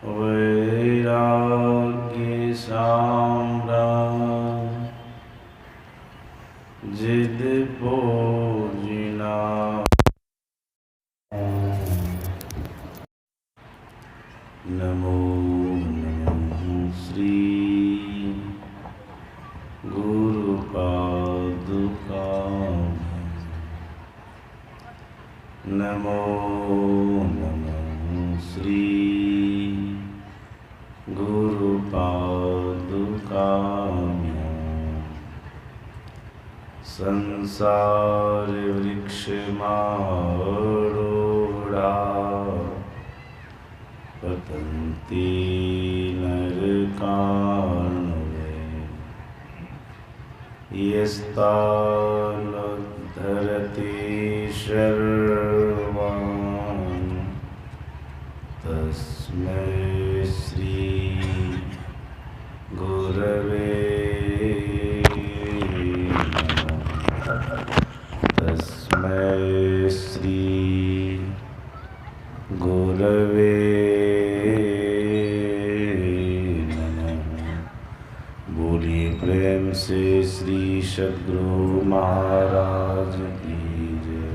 वैराग्य साम्राज्य जिद पूजना। नमो नमः श्री गुरुपादुकाभ्यां। नमो नमः श्री गुरुपादुकाभ्यां। संसार वृक्षमारूढ़ा पतन्ति नरकार्णवे। यस्तानुद्धरति सर्वान् तस्मै श्री गुरवे नमः। तस्मै श्री गुरवे प्रेम से श्री सद्गुरु महाराज की जय।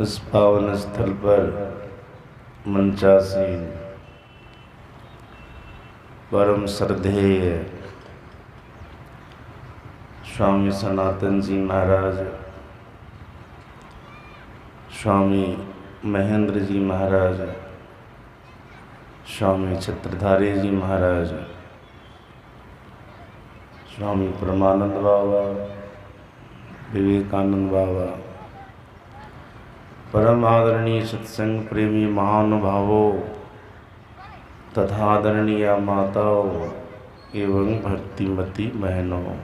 इस पावन स्थल पर मंचासीन परम श्रद्धेय स्वामी सनातन जी महाराज, स्वामी महेंद्र जी महाराज, स्वामी छत्रधारी जी महाराज, स्वामी परमानंद बाबा, विवेकानंद बाबा, परम आदरणीय सत्संग प्रेमी महानुभावों तथा आदरणीय माताओं एवं भक्तिमती बहनों,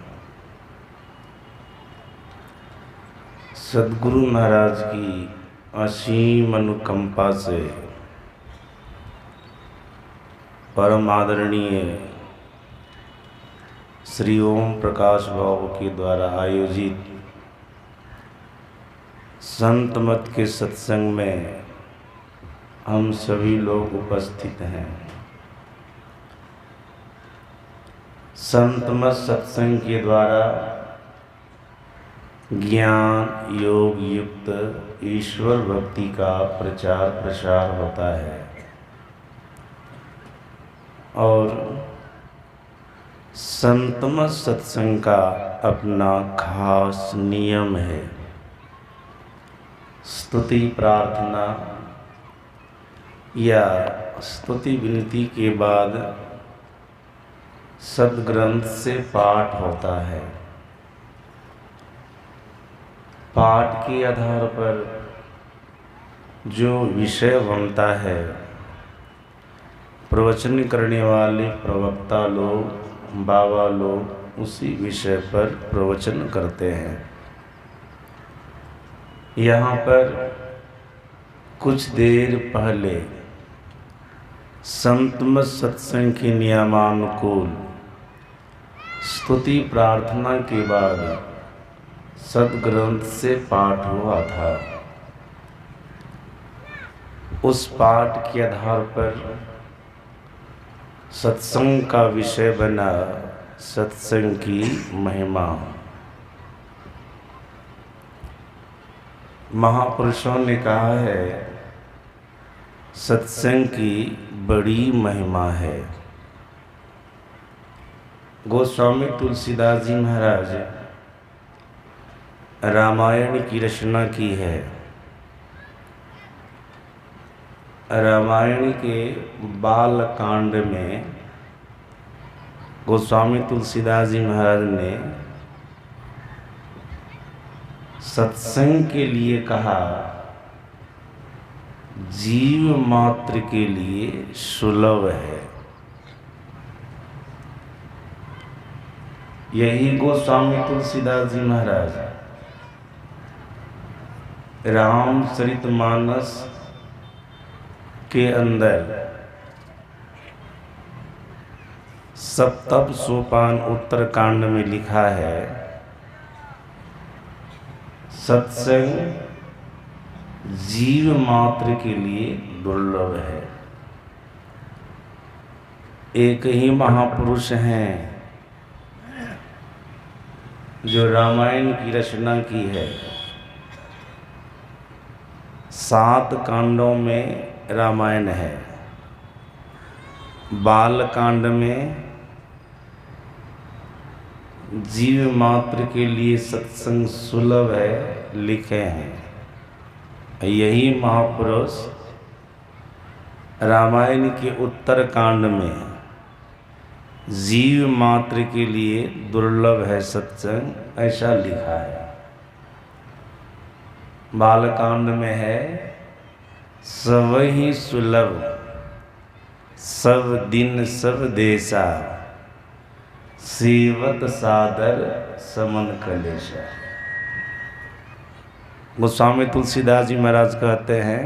सद्गुरु महाराज की असीम अनुकंपा से परम आदरणीय श्री ओम प्रकाश बाबू के द्वारा आयोजित संत मत के सत्संग में हम सभी लोग उपस्थित हैं। संत मत सत्संग के द्वारा ज्ञान योग युक्त ईश्वर भक्ति का प्रचार प्रसार होता है और संतमत सत्संग का अपना खास नियम है। स्तुति प्रार्थना या स्तुति विनती के बाद सद्ग्रंथ से पाठ होता है। पाठ के आधार पर जो विषय बनता है, प्रवचन करने वाले प्रवक्ता लोग, बाबा लोग उसी विषय पर प्रवचन करते हैं। यहाँ पर कुछ देर पहले संतमत सत्संग के नियमानुकूल स्तुति प्रार्थना के बाद सद्ग्रंथ से पाठ हुआ था। उस पाठ के आधार पर सत्संग का विषय बना सत्संग की महिमा। महापुरुषों ने कहा है सत्संग की बड़ी महिमा है। गोस्वामी तुलसीदास जी महाराज रामायण की रचना की है। रामायण के बाल कांड में गोस्वामी तुलसीदास जी महाराज ने सत्संग के लिए कहा, जीव मात्र के लिए सुलभ है। यही गोस्वामी तुलसीदास जी महाराज रामचरितमानस के अंदर सप्तम सोपान उत्तरकांड में लिखा है, सत्संग जीव मात्र के लिए दुर्लभ है। एक ही महापुरुष हैं जो रामायण की रचना की है। 7 कांडों में रामायण है। बाल कांड में जीव मात्र के लिए सत्संग सुलभ है लिखे हैं। यही महापुरुष रामायण के उत्तर कांड में जीव मात्र के लिए दुर्लभ है सत्संग ऐसा लिखा है। बालकांड में है सबहि सुलभ सब दिन सब देशा सेवत सादर समन कलेशा। गोस्वामी तुलसीदास जी महाराज कहते हैं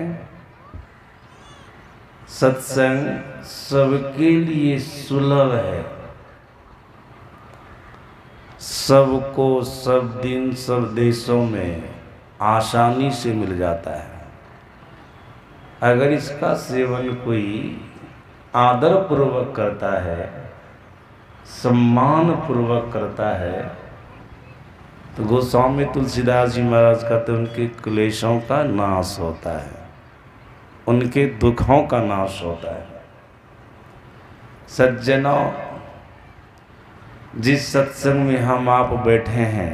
सत्संग सबके लिए सुलभ है। सबको सब दिन सब देशों में आसानी से मिल जाता है। अगर इसका सेवन कोई आदर पूर्वक करता है, सम्मान पूर्वक करता है, तो गोस्वामी तुलसीदास जी महाराज कहते हैं उनके क्लेशों का नाश होता है, उनके दुखों का नाश होता है। सज्जनों, जिस सत्संग में हम आप बैठे हैं,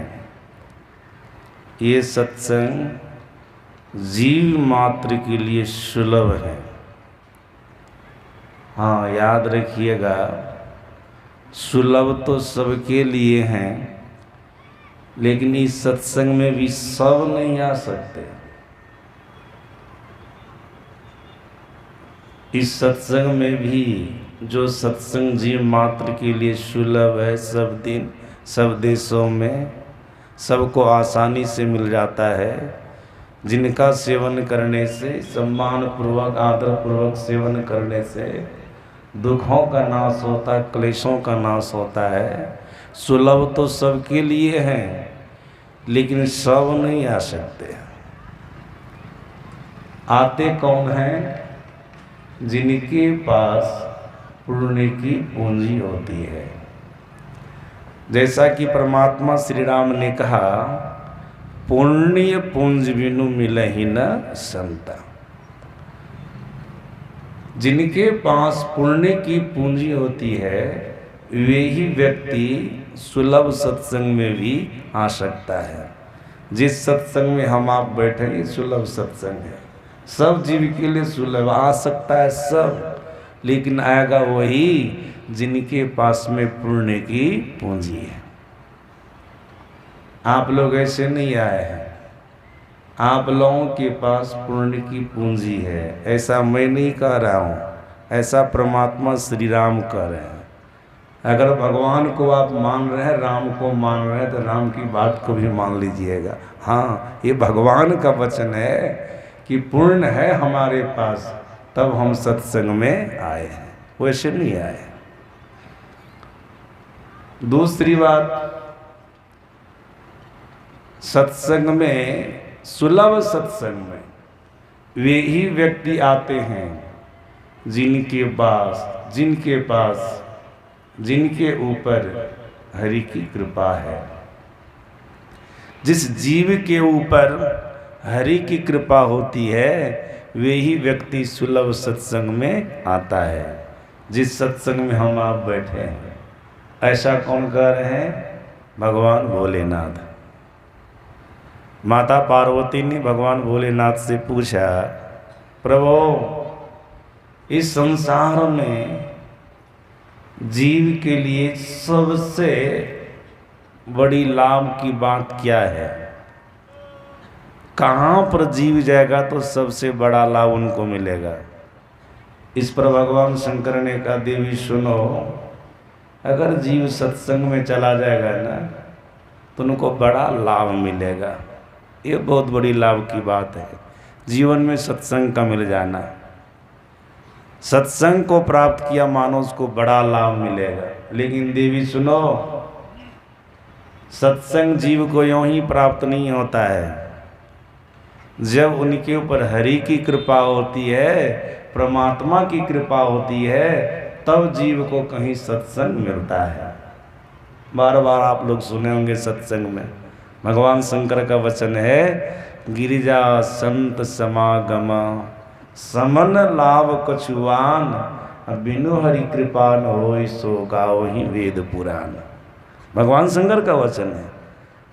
ये सत्संग जीव मात्र के लिए सुलभ है। हाँ, याद रखिएगा, सुलभ तो सबके लिए हैं, लेकिन इस सत्संग में भी सब नहीं आ सकते। इस सत्संग में भी जो सत्संग जीव मात्र के लिए सुलभ है, सब दिन सब देशों में सबको आसानी से मिल जाता है, जिनका सेवन करने से, सम्मान पूर्वक आदर पूर्वक सेवन करने से दुखों का नाश होता है, क्लेशों का नाश होता है। सुलभ तो सबके लिए हैं, लेकिन सब नहीं आ सकते। आते कौन हैं? जिनके पास पुण्य की पूंजी होती है। जैसा कि परमात्मा श्री राम ने कहा, पुण्य पूंज बिनु मिलहि न संता। जिनके पास पुण्य की पूंजी होती है, वे ही व्यक्ति सुलभ सत्संग में भी आ सकता है। जिस सत्संग में हम आप बैठे, ये सुलभ सत्संग है। सब जीव के लिए सुलभ आ सकता है सब, लेकिन आएगा वही जिनके पास में पुण्य की पूंजी है। आप लोग ऐसे नहीं आए हैं, आप लोगों के पास पुण्य की पूंजी है। ऐसा मैं नहीं कह रहा हूँ, ऐसा परमात्मा श्री राम कह रहे हैं। अगर भगवान को आप मान रहे हैं, राम को मान रहे हैं, तो राम की बात को भी मान लीजिएगा। हाँ, ये भगवान का वचन है कि पुण्य है हमारे पास, तब हम सत्संग में आए हैं, वैसे नहीं आए। दूसरी बात, सत्संग में, सुलभ सत्संग में वे ही व्यक्ति आते हैं जिनके पास जिनके ऊपर हरि की कृपा है। जिस जीव के ऊपर हरि की कृपा होती है, वे ही व्यक्ति सुलभ सत्संग में आता है। जिस सत्संग में हम आप बैठे हैं, ऐसा कौन कह रहे हैं? भगवान भोलेनाथ। माता पार्वती ने भगवान भोलेनाथ से पूछा, प्रभु, इस संसार में जीव के लिए सबसे बड़ी लाभ की बात क्या है? कहाँ पर जीव जाएगा तो सबसे बड़ा लाभ उनको मिलेगा? इस पर भगवान शंकर ने कहा, देवी सुनो, अगर जीव सत्संग में चला जाएगा ना, तो उनको बड़ा लाभ मिलेगा। ये बहुत बड़ी लाभ की बात है, जीवन में सत्संग का मिल जाना। सत्संग को प्राप्त किया मानो उसको बड़ा लाभ मिलेगा। लेकिन देवी सुनो, सत्संग जीव को यूं ही प्राप्त नहीं होता है। जब उनके ऊपर हरि की कृपा होती है, परमात्मा की कृपा होती है, तब जीव को कहीं सत्संग मिलता है। बार बार आप लोग सुने होंगे सत्संग में भगवान शंकर का वचन है, गिरिजा संत समागम समन लाभ कछुआन, बिनु हरि कृपा न होय सो गाओ ही वेद पुराण। भगवान शंकर का वचन है,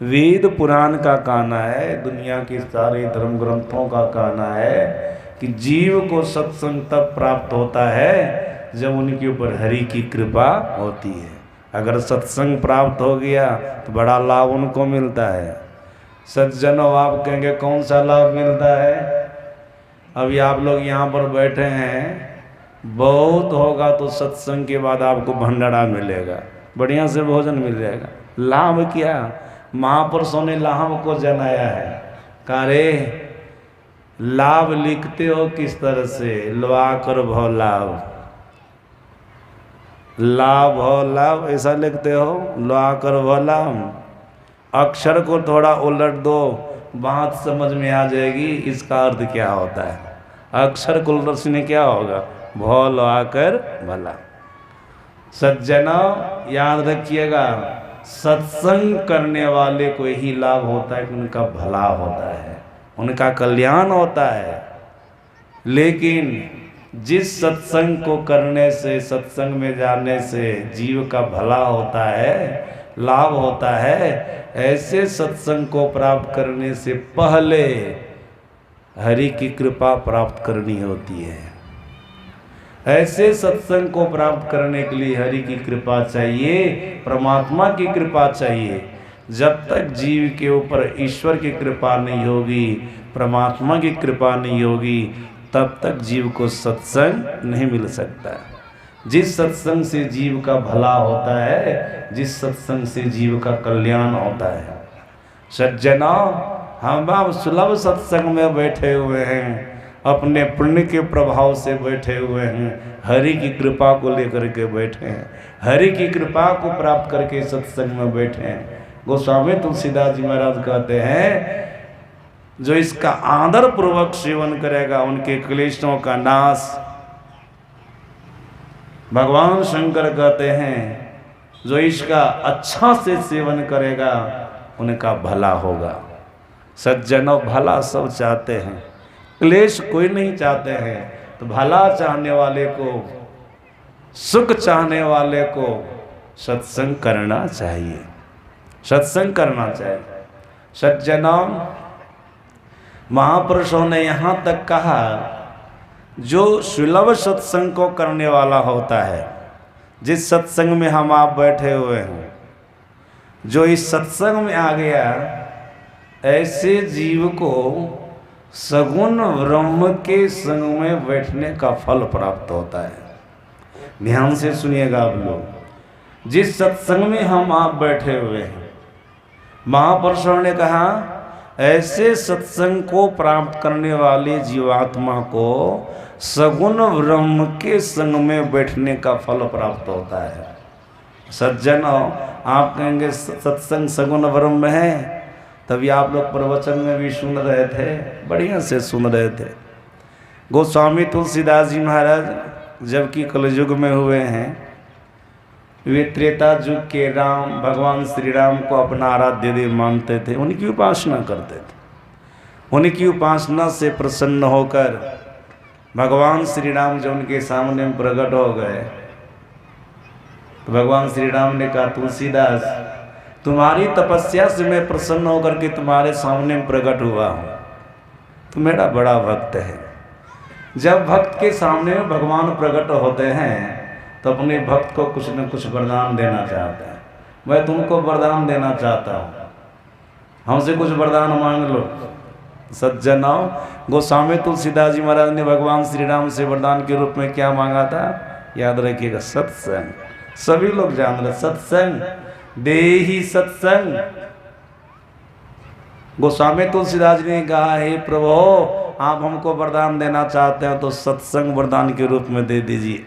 वेद पुराण का कहना है, दुनिया के सारे धर्म ग्रंथों का कहना है कि जीव को सत्संग तब प्राप्त होता है जब उनके ऊपर हरि की कृपा होती है। अगर सत्संग प्राप्त हो गया तो बड़ा लाभ उनको मिलता है। सज्जनों, आप कहेंगे कौन सा लाभ मिलता है? अभी आप लोग यहाँ पर बैठे हैं, बहुत होगा तो सत्संग के बाद आपको भंडारा मिलेगा, बढ़िया से भोजन मिल जाएगा। लाभ क्या? महापुरुषों ने लाभ को जनाया है। कारे लाभ लिखते हो किस तरह से? लवा कर भव लाभ, लाभ भव लाभ ऐसा लिखते हो, लवा कर भव लाभ। अक्षर को थोड़ा उलट दो, बात समझ में आ जाएगी इसका अर्थ क्या होता है। अक्षर को उलटने क्या होगा? भव लवा कर भला। सज्जनों, याद रखिएगा, सत्संग करने वाले को यही लाभ होता है कि उनका भला होता है, उनका कल्याण होता है। लेकिन जिस सत्संग को करने से, सत्संग में जाने से जीव का भला होता है, लाभ होता है, ऐसे सत्संग को प्राप्त करने से पहले हरि की कृपा प्राप्त करनी होती है। ऐसे सत्संग को प्राप्त करने के लिए हरि की कृपा चाहिए, परमात्मा की कृपा चाहिए। जब तक जीव के ऊपर ईश्वर की कृपा नहीं होगी, परमात्मा की कृपा नहीं होगी, तब तक जीव को सत्संग नहीं मिल सकता। जिस सत्संग से जीव का भला होता है, जिस सत्संग से जीव का कल्याण होता है। सज्जनों, हम आप सुलभ सत्संग में बैठे हुए हैं, अपने पुण्य के प्रभाव से बैठे हुए हैं, हरि की कृपा को लेकर के बैठे हैं, हरि की कृपा को प्राप्त करके सत्संग में बैठे हैं। गोस्वामी तुलसीदास जी महाराज कहते हैं, जो इसका आदर पूर्वक सेवन करेगा उनके क्लेशों का नाश। भगवान शंकर कहते हैं, जो इसका अच्छा से सेवन करेगा उनका भला होगा। सज्जनों, भला सब चाहते हैं, क्लेश कोई नहीं चाहते हैं। तो भला चाहने वाले को, सुख चाहने वाले को सत्संग करना चाहिए, सत्संग करना चाहिए। सज्जनों, महापुरुषों ने यहाँ तक कहा, जो सुलभ सत्संग को करने वाला होता है, जिस सत्संग में हम आप बैठे हुए हैं, जो इस सत्संग में आ गया, ऐसे जीव को सगुण ब्रह्म के संग में बैठने का फल प्राप्त होता है। ध्यान से सुनिएगा आप लोग, जिस सत्संग में हम आप बैठे हुए हैं, महापुरुषों ने कहा, ऐसे सत्संग को प्राप्त करने वाले जीवात्मा को सगुण ब्रह्म के संग में बैठने का फल प्राप्त होता है। सज्जनों, आप कहेंगे सत्संग सगुण ब्रह्म है, तभी आप लोग प्रवचन में भी सुन रहे थे, बढ़िया से सुन रहे थे। गोस्वामी तुलसीदास जी महाराज जबकि कलयुग में हुए हैं, वे त्रेता युग के राम, भगवान श्री राम को अपना आराध्य देव मानते थे, उनकी उपासना करते थे। उनकी उपासना से प्रसन्न होकर भगवान श्री राम जब उनके सामने प्रकट हो गए, तो भगवान श्री राम ने कहा, तुलसीदास, तुम्हारी तपस्या से मैं प्रसन्न होकर के तुम्हारे सामने प्रकट हुआ हूँ, तो मेरा बड़ा भक्त है। जब भक्त के सामने भगवान प्रकट होते हैं तो अपने भक्त को कुछ न कुछ वरदान देना चाहते हैं। मैं तुमको वरदान देना चाहता हूँ, हमसे कुछ वरदान मांग लो। सज्जनों, गोस्वामी तुलसीदास जी महाराज ने भगवान श्री राम से वरदान के रूप में क्या मांगा था? याद रखिएगा, सत्संग। सभी लोग जान रहे, सत्संग, देहि सत्संग। गोस्वामी तुलसीदास जी ने कहा, हे प्रभु, आप हमको वरदान देना चाहते हैं तो सत्संग वरदान के रूप में दे दीजिए।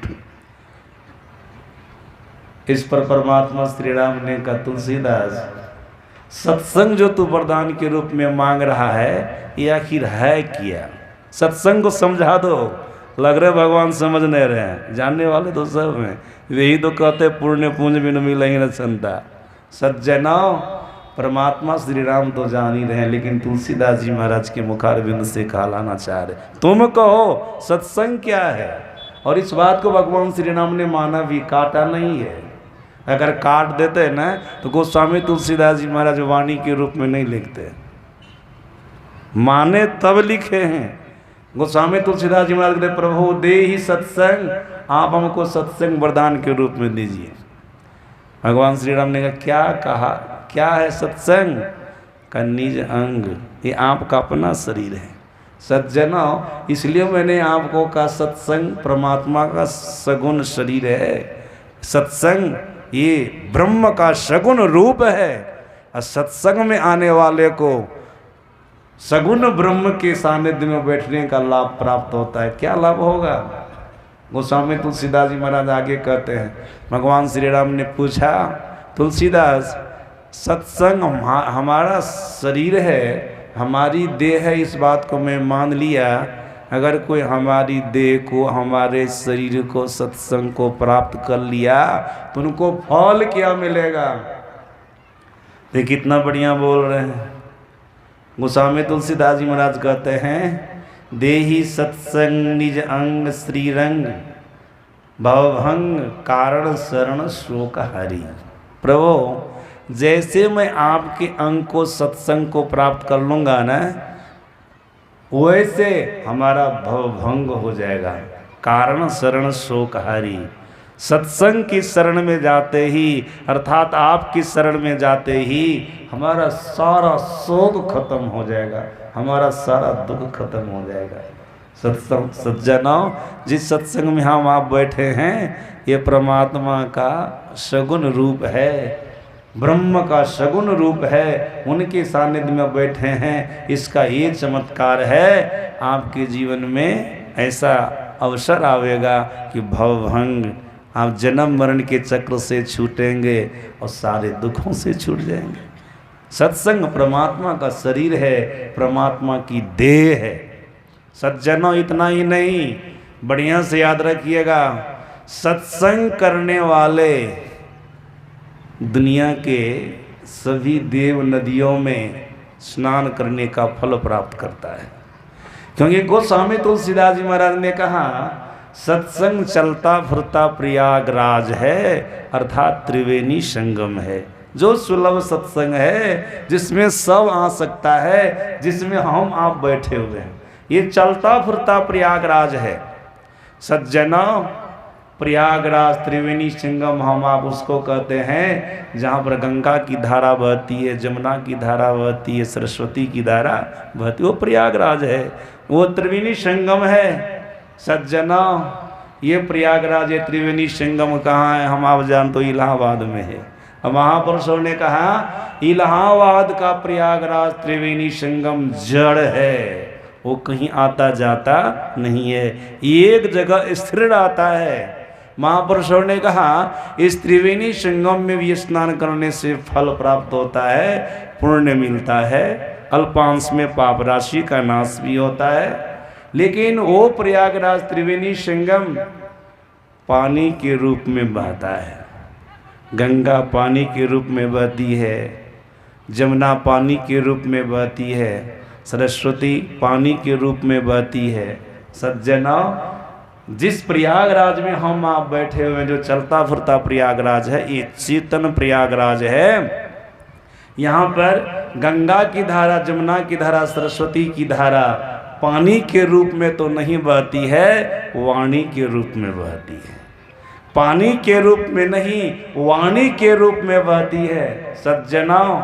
इस पर परमात्मा श्री राम ने कहा, तुलसीदास, सत्संग जो तू वरदान के रूप में मांग रहा है ये आखिर है क्या? सत्संग को समझा दो। लग रहे भगवान समझ नहीं रहे हैं, जानने वाले तो सब हैं। यही तो कहते पुण्य पुंज बिन मिलेंगे न संता। सज्जनों, परमात्मा श्री राम तो जान ही रहे हैं, लेकिन तुलसीदास जी महाराज के मुखारबिंद से कहलाना चाह रहे। तुम कहो सत्संग क्या है? और इस बात को भगवान श्री राम ने माना भी, काटा नहीं है। अगर काट देते ना तो गोस्वामी तुलसीदास जी महाराज वाणी के रूप में नहीं लिखते, माने तब लिखे हैं। गोस्वामी तुलसीदास जी महाराज कहते प्रभु दे ही सत्संग, आप हमको सत्संग वरदान के रूप में दीजिए। भगवान श्री राम ने कहा क्या है सत्संग? का निज अंग, ये आपका अपना शरीर है। सज्जनों, इसलिए मैंने आपको कहा सत्संग परमात्मा का सगुण शरीर है। सत्संग ये ब्रह्म का सगुण रूप है। और सत्संग में आने वाले को सगुण ब्रह्म के सानिध्य में बैठने का लाभ प्राप्त होता है। क्या लाभ होगा? गोस्वामी तुलसीदास जी महाराज आगे कहते हैं, भगवान श्री राम ने पूछा तुलसीदास, सत्संग हमारा शरीर है, हमारी देह है, इस बात को मैं मान लिया। अगर कोई हमारी देह को, हमारे शरीर को, सत्संग को प्राप्त कर लिया तो उनको फल क्या मिलेगा? ये कितना बढ़िया बोल रहे हैं। गोस्वामी तुलसीदास जी महाराज कहते हैं, देहि सत्संग निज अंग श्रीरंग, भवभंग कारण शरण शोक हरि। प्रभु, जैसे मैं आपके अंग को, सत्संग को प्राप्त कर लूँगा ना, वैसे हमारा भवभंग हो जाएगा। कारण शरण शोक हरि। सत्संग की शरण में जाते ही, अर्थात आपकी शरण में जाते ही हमारा सारा शोक खत्म हो जाएगा, हमारा सारा दुख खत्म हो जाएगा। सत्संग, सज्जनों, जिस सत्संग में हम आप बैठे हैं ये परमात्मा का सगुण रूप है, ब्रह्म का सगुण रूप है। उनके सानिध्य में बैठे हैं, इसका ये चमत्कार है। आपके जीवन में ऐसा अवसर आवेगा कि भवभंग, आप जन्म मरण के चक्र से छूटेंगे और सारे दुखों से छूट जाएंगे। सत्संग परमात्मा का शरीर है, परमात्मा की देह है। सज्जनों, इतना ही नहीं, बढ़िया से याद रखिएगा, सत्संग करने वाले दुनिया के सभी देव नदियों में स्नान करने का फल प्राप्त करता है। क्योंकि गोस्वामी तुलसीदास जी महाराज ने कहा, सत्संग चलता फिरता प्रयागराज है, अर्थात त्रिवेणी संगम है। जो सुलभ सत्संग है, जिसमें सब आ सकता है, जिसमें हम आप बैठे हुए हैं, ये चलता फिरता प्रयागराज है। सज्जनों, प्रयागराज त्रिवेणी संगम हम आप उसको कहते हैं जहाँ पर गंगा की धारा बहती है, जमुना की धारा बहती है, सरस्वती की धारा बहती है, वो प्रयागराज है, वो त्रिवेणी संगम है। सज्जनों, ये प्रयागराज, ये त्रिवेणी संगम कहाँ है? हम आप जान तो इलाहाबाद में है। अब महापुरुषों ने कहा इलाहाबाद का प्रयागराज त्रिवेणी संगम जड़ है, वो कहीं आता जाता नहीं है, एक जगह स्थिर रहता है। महापुरुषों ने कहा इस त्रिवेणी संगम में भी स्नान करने से फल प्राप्त होता है, पुण्य मिलता है, अल्पांश में पाप राशि का नाश भी होता है। लेकिन वो प्रयागराज त्रिवेणी संगम पानी के रूप में बहता है। गंगा पानी के रूप में बहती है, जमुना पानी के रूप में बहती है, सरस्वती पानी के रूप में बहती है। सज्जनों, जिस प्रयागराज में हम आप बैठे हुए हैं, जो चलता फिरता प्रयागराज है, ये चेतन प्रयागराज है। यहाँ पर गंगा की धारा, जमुना की धारा, सरस्वती की धारा पानी के रूप में तो नहीं बहती है, वाणी के रूप में बहती है। पानी के रूप में नहीं, वाणी के रूप में बहती है। सज्जनों,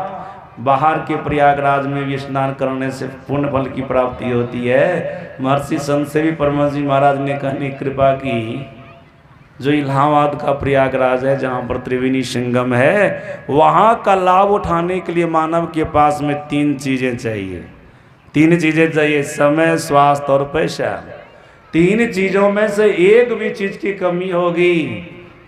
बाहर के प्रयागराज में भी स्नान करने से पुण्य फल की प्राप्ति होती है। महर्षि संत सेवी परमहंस जी महाराज ने कहने कृपा की, जो इलाहाबाद का प्रयागराज है, जहाँ पर त्रिवेणी संगम है, वहाँ का लाभ उठाने के लिए मानव के पास में 3 चीज़ें चाहिए। 3 चीज़ें चाहिए, समय, स्वास्थ्य और पैसा। 3 चीज़ों में से एक भी चीज़ की कमी होगी,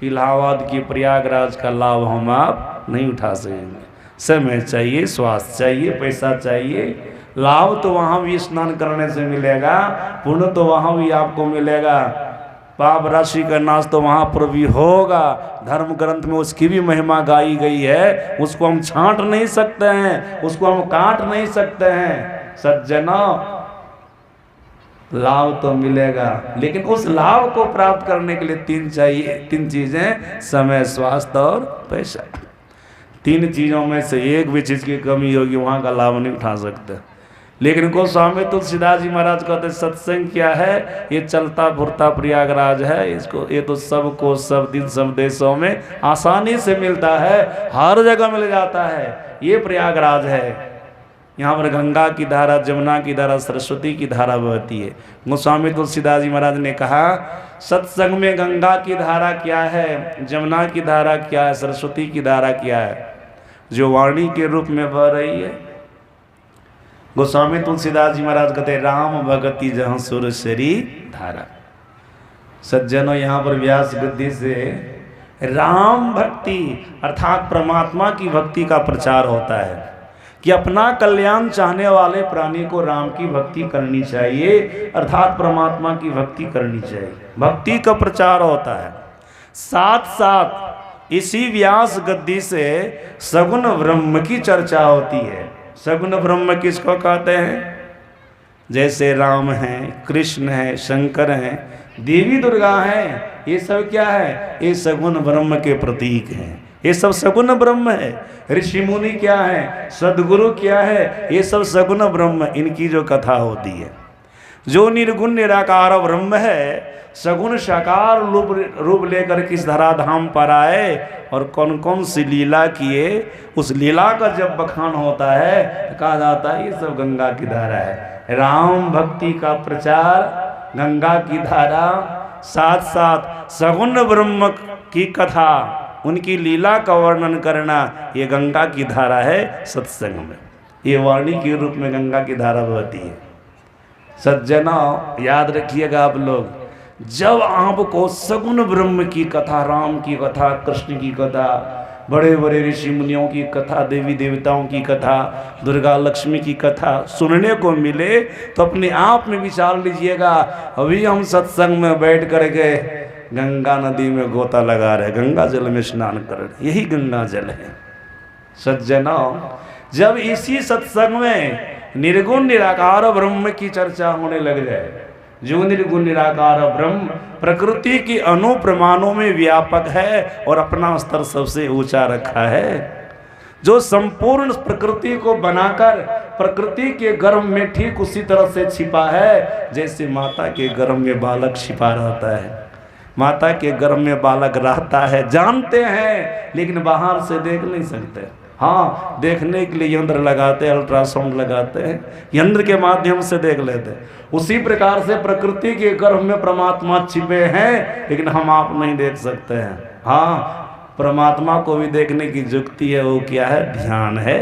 इलाहाबाद की प्रयागराज का लाभ हम आप नहीं उठा सकेंगे। समय चाहिए, स्वास्थ्य चाहिए, पैसा चाहिए। लाभ तो वहाँ भी स्नान करने से मिलेगा, पुण्य तो वहाँ भी आपको मिलेगा, पाप राशि का नाश तो वहाँ पर भी होगा। धर्म ग्रंथ में उसकी भी महिमा गाई गई है, उसको हम छांट नहीं सकते हैं, उसको हम काट नहीं सकते हैं। सज्जनों, लाभ तो मिलेगा, लेकिन उस लाभ को प्राप्त करने के लिए तीन चीजें, समय, स्वास्थ्य और पैसा। तीन चीजों में से एक भी चीज की कमी होगी, वहां का लाभ नहीं उठा सकते। लेकिन गोस्वामी तुलसीदास जी महाराज कहते सत्संग क्या है? ये चलता फुरता प्रयागराज है। इसको ये तो सबको सब दिन सब देशों में आसानी से मिलता है, हर जगह मिल जाता है। ये प्रयागराज है। यहाँ पर गंगा की धारा, जमुना की धारा, सरस्वती की धारा बहती है। गोस्वामी तुलसीदास जी महाराज ने कहा सत्संग में गंगा की धारा क्या है, जमुना की धारा क्या है, सरस्वती की धारा क्या है? जो वाणी के रूप में बह रही है। गोस्वामी तुलसीदास जी महाराज कहते राम भगति जहाँ सुर सरी धारा। सज्जनों, यहाँ पर व्यास गद्दी से राम भक्ति अर्थात परमात्मा की भक्ति का प्रचार होता है कि अपना कल्याण चाहने वाले प्राणी को राम की भक्ति करनी चाहिए, अर्थात परमात्मा की भक्ति करनी चाहिए। भक्ति का प्रचार होता है। साथ साथ इसी व्यास गद्दी से सगुण ब्रह्म की चर्चा होती है। सगुण ब्रह्म किसको कहते हैं? जैसे राम हैं, कृष्ण हैं, शंकर हैं, देवी दुर्गा हैं, ये सब क्या है? ये सगुण ब्रह्म के प्रतीक हैं। ये सब सगुण ब्रह्म है। ऋषि मुनि क्या है, सदगुरु क्या है, ये सब सगुण ब्रह्म, इनकी जो कथा होती है। जो निर्गुण निराकार ब्रह्म है, सगुण साकार रूप लेकर किस धराधाम पर आए और कौन कौन सी लीला किए, उस लीला का जब बखान होता है तो कहा जाता है ये सब गंगा की धारा है। राम भक्ति का प्रचार, गंगा की धारा, साथ साथ सगुण ब्रह्म की कथा, उनकी लीला का वर्णन करना, ये गंगा की धारा है। सत्संग में ये वाणी के रूप में गंगा की धारा बहती है। सज्जनों, याद रखिएगा आप लोग, जब आपको सगुण ब्रह्म की कथा, राम की कथा, कृष्ण की कथा, बड़े बड़े ऋषि मुनियों की कथा, देवी देवताओं की कथा, दुर्गा लक्ष्मी की कथा सुनने को मिले तो अपने आप में विचार लीजिएगा, अभी हम सत्संग में बैठ कर के गंगा नदी में गोता लगा रहे, गंगा जल में स्नान कर रहे, यही गंगा जल है। सज्जनों, जब इसी सत्संग में निर्गुण निराकार ब्रह्म की चर्चा होने लग जाए, जो निर्गुण निराकार ब्रह्म प्रकृति की अनुप्रमाणों में व्यापक है और अपना स्तर सबसे ऊंचा रखा है, जो संपूर्ण प्रकृति को बनाकर प्रकृति के गर्भ में ठीक उसी तरह से छिपा है जैसे माता के गर्भ में बालक छिपा रहता है। माता के गर्भ में बालक रहता है, जानते हैं, लेकिन बाहर से देख नहीं सकते। हाँ, देखने के लिए यंत्र लगाते हैं, अल्ट्रासाउंड लगाते हैं, यंत्र के माध्यम से देख लेते हैं। उसी प्रकार से प्रकृति के गर्भ में परमात्मा छिपे हैं, लेकिन हम आप नहीं देख सकते हैं। हाँ, परमात्मा को भी देखने की युक्ति है, वो क्या है? ध्यान है।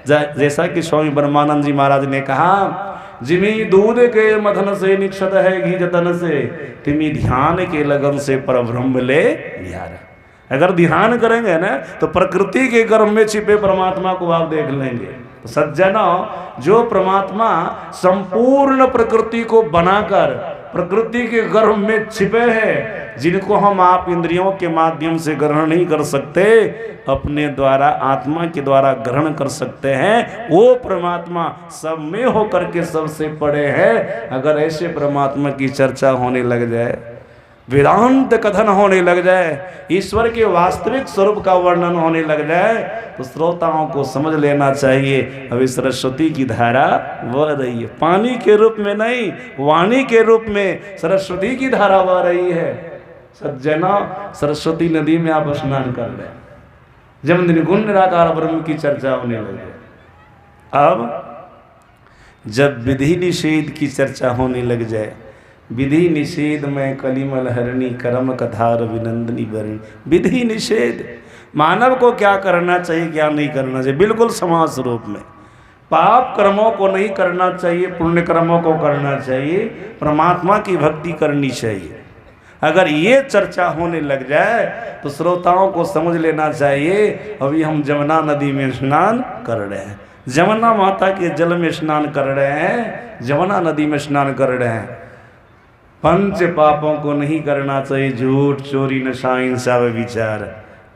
जैसा कि स्वामी ब्रह्मानंद जी महाराज ने कहा, जिमी दूध के मथन से निक्षत है घी जतन से, तिमी ध्यान के लगन से परब्रह्म ले निहारा। अगर ध्यान करेंगे ना तो प्रकृति के गर्भ में छिपे परमात्मा को आप देख लेंगे। तो सज्जनों, जो परमात्मा संपूर्ण प्रकृति को बनाकर प्रकृति के गर्भ में छिपे हैं, जिनको हम आप इंद्रियों के माध्यम से ग्रहण नहीं कर सकते, अपने द्वारा आत्मा के द्वारा ग्रहण कर सकते हैं, वो परमात्मा सब में होकर के सबसे बड़े हैं। अगर ऐसे परमात्मा की चर्चा होने लग जाए, वेदांत कथन होने लग जाए, ईश्वर के वास्तविक स्वरूप का वर्णन होने लग जाए, तो श्रोताओं को समझ लेना चाहिए अभी सरस्वती की धारा बह रही है। पानी के रूप में नहीं, वाणी के रूप में सरस्वती की धारा बह रही है। सज्जना, सरस्वती नदी में आप स्नान कर लें, जब निर्गुण निराकार ब्रह्म की चर्चा होने लगे। अब जब विधि निषेध की चर्चा होने लग जाए, विधि निषेध में कलिमल हरणी कर्म कथा रविनंदनी बरणी। विधि निषेध, मानव को क्या करना चाहिए, क्या नहीं करना चाहिए, बिल्कुल समाज स्वरूप में। पाप कर्मों को नहीं करना चाहिए, पुण्य कर्मों को करना चाहिए, परमात्मा की भक्ति करनी चाहिए। अगर ये चर्चा होने लग जाए तो श्रोताओं को समझ लेना चाहिए अभी हम जमुना नदी में स्नान कर रहे हैं, जमुना माता के जल में स्नान कर रहे हैं, जमुना नदी में स्नान कर रहे हैं। पंच पापों को नहीं करना चाहिए, झूठ, चोरी, नशा, हिंसा, व्यभिचार।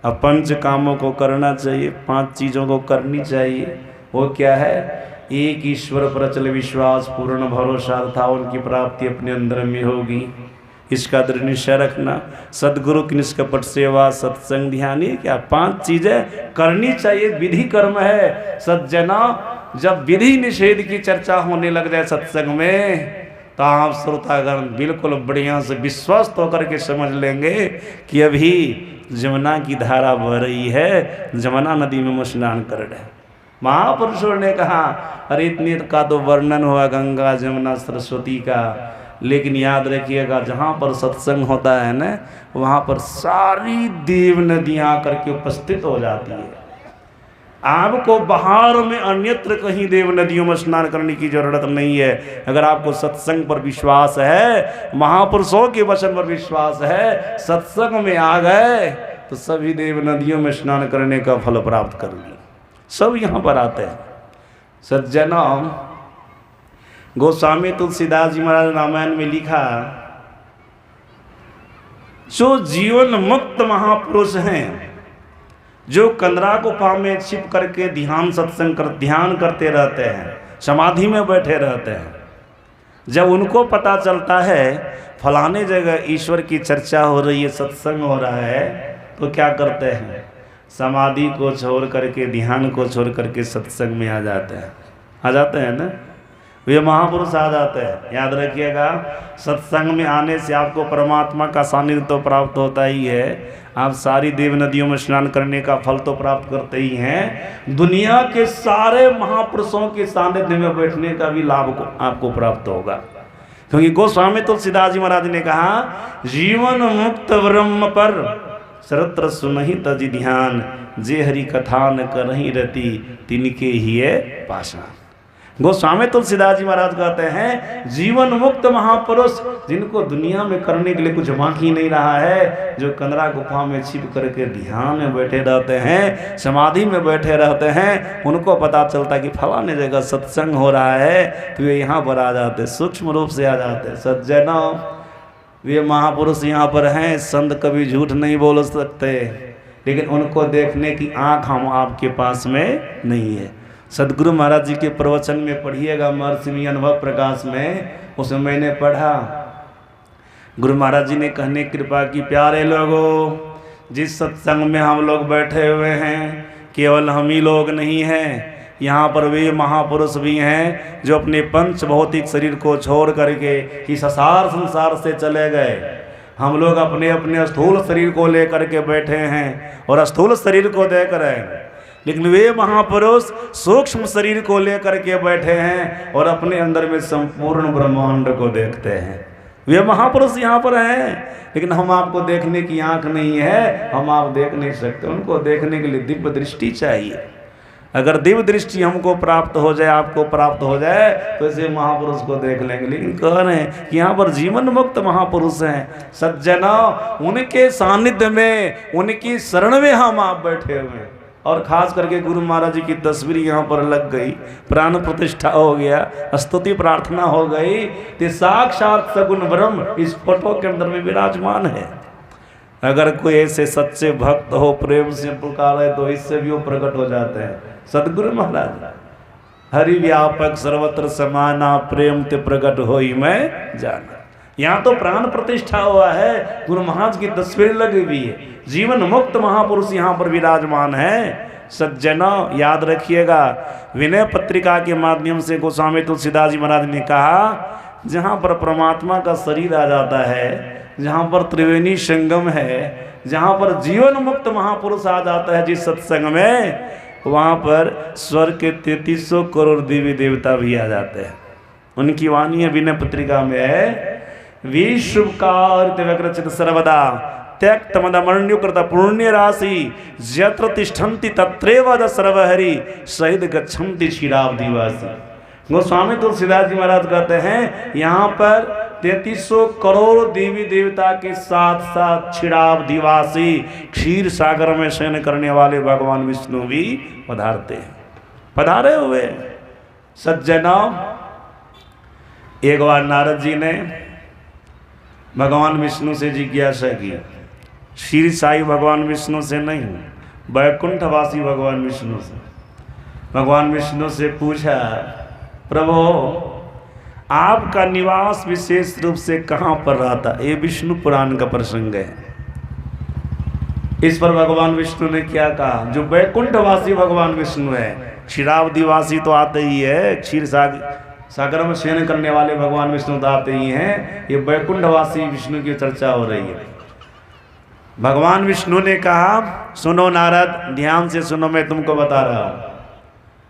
अब पंच कामों को करना चाहिए, 5 चीज़ों को करनी चाहिए। वो क्या है? एक ईश्वर पर अचल विश्वास, पूर्ण भरोसा था उनकी प्राप्ति अपने अंदर में होगी, इसका दृढ़ निश्चय रखना। सदगुरु की निष्कपट सेवा, सत्संग, ध्यान, ये क्या 5 चीजें करनी चाहिए। विधि कर्म है सज्जना। जब विधि निषेध की चर्चा होने लग जाए सत्संग में तो आप श्रोतागण बिल्कुल बढ़िया से विश्वस्त होकर के समझ लेंगे कि अभी जमुना की धारा बह रही है, जमुना नदी में स्नान कर रहे हैं। महापुरुषों ने कहा अरे इतने का तो वर्णन हुआ गंगा, जमुना, सरस्वती का, लेकिन याद रखिएगा जहाँ पर सत्संग होता है ना वहाँ पर सारी देव नदियाँ करके उपस्थित हो जाती है। आपको बाहर में अन्यत्र कहीं देव नदियों में स्नान करने की जरूरत नहीं है। अगर आपको सत्संग पर विश्वास है, महापुरुषों के वचन पर विश्वास है, सत्संग में आ गए तो सभी देव नदियों में स्नान करने का फल प्राप्त कर लिया। सब यहाँ पर आते हैं। सज्जना, गोस्वामी तुलसीदास जी महाराज रामायण में लिखा, जो जीवन मुक्त महापुरुष हैं, जो कंदरा गुफा में छिप करके ध्यान सत्संग कर ध्यान करते रहते हैं, समाधि में बैठे रहते हैं, जब उनको पता चलता है फलाने जगह ईश्वर की चर्चा हो रही है, सत्संग हो रहा है, तो क्या करते हैं? समाधि को छोड़ करके, ध्यान को छोड़ करके सत्संग में आ जाते हैं ना। वे महापुरुष आ जाते हैं। याद रखिएगा, सत्संग में आने से आपको परमात्मा का सानिध्य तो प्राप्त होता ही है, आप सारी देव नदियों में स्नान करने का फल तो प्राप्त करते ही हैं, दुनिया के सारे महापुरुषों के सानिध्य में बैठने का भी लाभ को आपको प्राप्त होगा। क्योंकि गोस्वामी तुलसीदास जी महाराज ने कहा, जीवन मुक्त ब्रह्म पर सर्वत्र सुनहि तजि ध्यान, जे हरि कथा न करहि रति तिनके ही पाषाण। गोस्वामी तुलसीदास जी महाराज कहते हैं, जीवन मुक्त महापुरुष जिनको दुनिया में करने के लिए कुछ बाकी नहीं रहा है, जो कंदरा गुफा में छिप करके ध्यान में बैठे रहते हैं, समाधि में बैठे रहते हैं, उनको पता चलता कि फलाने जगह सत्संग हो रहा है तो वे यहाँ पर आ जाते, सूक्ष्म रूप से आ जाते। सज्जनों, वे महापुरुष यहाँ पर हैं, संत कभी झूठ नहीं बोल सकते, लेकिन उनको देखने की आँख हम आपके पास में नहीं है। सदगुरु महाराज जी के प्रवचन में पढ़िएगा, महर्षि अनुभव प्रकाश में, उसमें मैंने पढ़ा, गुरु महाराज जी ने कहने कृपा की, प्यारे लोगों, जिस सत्संग में हम लोग बैठे हुए हैं केवल हम ही लोग नहीं हैं, यहाँ पर वे महापुरुष भी हैं जो अपने पंच भौतिक शरीर को छोड़ करके इस असार संसार से चले गए। हम लोग अपने अपने स्थूल शरीर को लेकर के बैठे हैं और स्थूल शरीर को देख रहे हैं, लेकिन वे महापुरुष सूक्ष्म शरीर को लेकर के बैठे हैं और अपने अंदर में संपूर्ण ब्रह्मांड को देखते हैं। वे महापुरुष यहाँ पर हैं, लेकिन हम आपको देखने की आंख नहीं है, हम आप देख नहीं सकते। उनको देखने के लिए दिव्य दृष्टि चाहिए। अगर दिव्य दृष्टि हमको प्राप्त हो जाए, आपको प्राप्त हो जाए, तो ऐसे महापुरुष को देख लेंगे। लेकिन कह रहे हैं कि यहाँ पर जीवन मुक्त महापुरुष हैं। सज्जना, उनके सानिध्य में, उनकी शरण में हम आप बैठे हुए हैं। और खास करके गुरु महाराज जी की तस्वीर यहाँ पर लग गई, प्राण प्रतिष्ठा हो गया, स्तुति प्रार्थना हो गई, तो साक्षात सगुण ब्रह्म इस फोटो के अंदर में विराजमान है। अगर कोई ऐसे सच्चे भक्त हो, प्रेम से पुकारे, तो इससे भी वो प्रकट हो जाते हैं। सदगुरु महाराज, हरि व्यापक सर्वत्र समाना, प्रेम ते प्रकट होई मैं जाना। यहाँ तो प्राण प्रतिष्ठा हुआ है, गुरु महाराज की तस्वीर लगी हुई है, जीवन मुक्त महापुरुष यहाँ पर विराजमान है। सज्जना, याद रखिएगा, विनय पत्रिका के माध्यम से गोस्वामी तुलसीदास जी महाराज ने कहा, जहाँ पर परमात्मा का शरीर आ जाता है, जहाँ पर त्रिवेणी संगम है, जहाँ पर जीवन मुक्त महापुरुष आ जाता है जिस सत्संग में, वहाँ पर स्वर्ग के 3300 करोड़ देवी देवता भी आ जाते हैं। उनकी वाणी है, विनय पत्रिका में है, विश्वकार्यचित सर्वदा त्यक्त मदमण्युकृत पुण्य राशि यत्र तिष्ठन्ति तत्रैव सर्वहरि शहीद गच्छन्ति क्षीराब्धिवासी। गोस्वामी तुलसीदास जी महाराज कहते हैं, यहाँ पर 3300 करोड़ देवी देवता के साथ साथ क्षीराब्धिवासी क्षीर सागर में शयन करने वाले भगवान विष्णु भी पधारते हैं, पधारे हुए। सज्जनों, एक बार नारद जी ने भगवान विष्णु से जिज्ञासा की, क्षीर साई भगवान विष्णु से नहीं, वैकुंठवासी भगवान विष्णु से। भगवान विष्णु से पूछा, प्रभु आपका निवास विशेष रूप से कहाँ पर रहता? ये विष्णु पुराण का प्रसंग है। इस पर भगवान विष्णु ने क्या कहा? जो वैकुंठवासी भगवान विष्णु है, क्षीराब्धिवासी तो आते ही है, क्षीर सागर में शयन करने वाले भगवान विष्णु तो आते ही हैं, ये वैकुंठवासी विष्णु की चर्चा हो रही है। भगवान विष्णु ने कहा, सुनो नारद, ध्यान से सुनो, मैं तुमको बता रहा हूँ।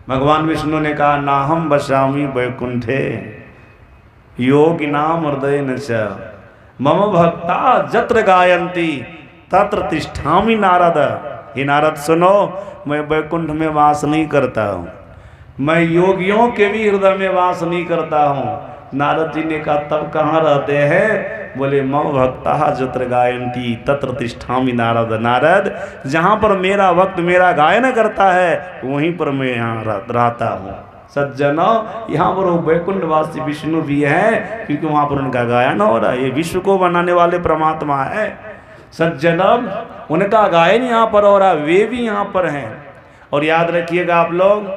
भगवान विष्णु ने कहा, नाहम बसामि वैकुंठे योगिनाम हृदय न च मम भक्ता जत्र गायन्ति तत्र तिष्ठामि नारद। हे नारद सुनो, मैं वैकुंठ में वास नहीं करता हूँ, मैं योगियों के भी हृदय में वास नहीं करता हूँ। नारद जी ने कहा, तब कहाँ रहते हैं? बोले, मम भक्ता जत्र गायन्ति तत्र तिष्ठामि नारद। नारद, जहाँ पर मेरा भक्त मेरा गायन करता है वहीं पर मैं यहाँ रहता हूँ। सज्जनों, यहाँ पर वो वैकुंठवासी विष्णु भी है, क्योंकि वहाँ पर उनका गायन हो रहा है। ये विश्व को बनाने वाले परमात्मा है। सज्जनों, उनका गायन यहाँ पर हो रहा है, वे भी यहाँ पर हैं। और याद रखिएगा आप लोग,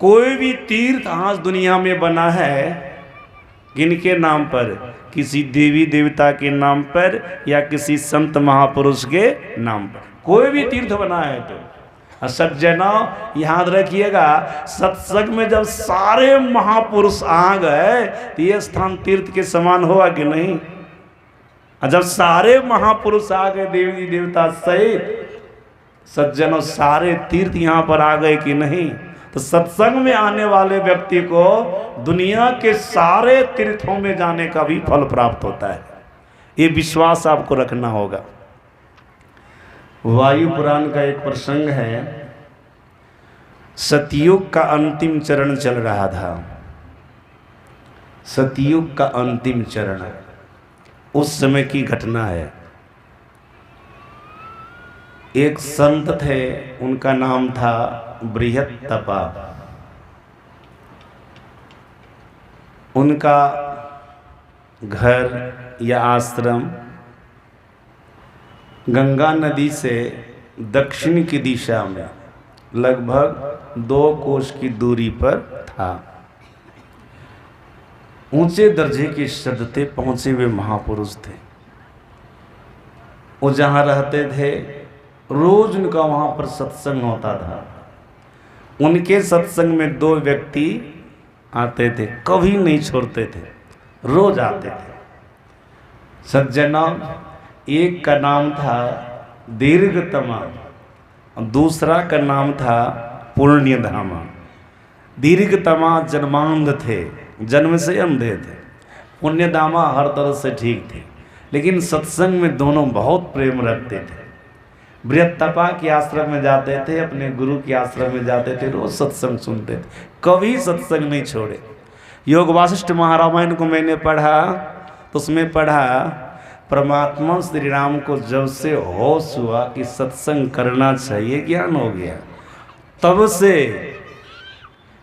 कोई भी तीर्थ आज दुनिया में बना है किनके नाम पर? किसी देवी देवता के नाम पर या किसी संत महापुरुष के नाम पर। कोई भी तीर्थ बना है तो सज्जनों याद रखिएगा, सत्संग में जब सारे महापुरुष आ गए तो ये स्थान तीर्थ के समान होगा कि नहीं? जब सारे महापुरुष आ गए देवी देवता सहित, सज्जनों सारे तीर्थ यहाँ पर आ गए कि नहीं? तो सत्संग में आने वाले व्यक्ति को दुनिया के सारे तीर्थों में जाने का भी फल प्राप्त होता है। ये विश्वास आपको रखना होगा। वायु पुराण का एक प्रसंग है, सतयुग का अंतिम चरण चल रहा था। सतयुग का अंतिम चरण उस समय की घटना है। एक संत थे, उनका नाम था बृहत्तपा। उनका घर या आश्रम गंगा नदी से दक्षिण की दिशा में लगभग 2 कोस की दूरी पर था। ऊंचे दर्जे के श्रद्धे पहुंचे हुए महापुरुष थे। वो जहाँ रहते थे रोज उनका वहाँ पर सत्संग होता था। उनके सत्संग में 2 व्यक्ति आते थे, कभी नहीं छोड़ते थे, रोज आते थे। सज्जनों, एक का नाम था दीर्घतमा, दूसरा का नाम था पुण्यधामा। दीर्घतमा जन्मांध थे, जन्म से अंधे थे। पुण्यधामा हर तरह से ठीक थे, लेकिन सत्संग में दोनों बहुत प्रेम रखते थे। बृहत्तपा के आश्रम में जाते थे, अपने गुरु के आश्रम में जाते थे, रोज सत्संग सुनते थे, कभी सत्संग नहीं छोड़े। योग वासिष्ठ महारामायण को मैंने पढ़ा तो उसमें पढ़ा, परमात्मा श्री राम को जब से होश हुआ कि सत्संग करना चाहिए, ज्ञान हो गया, तब से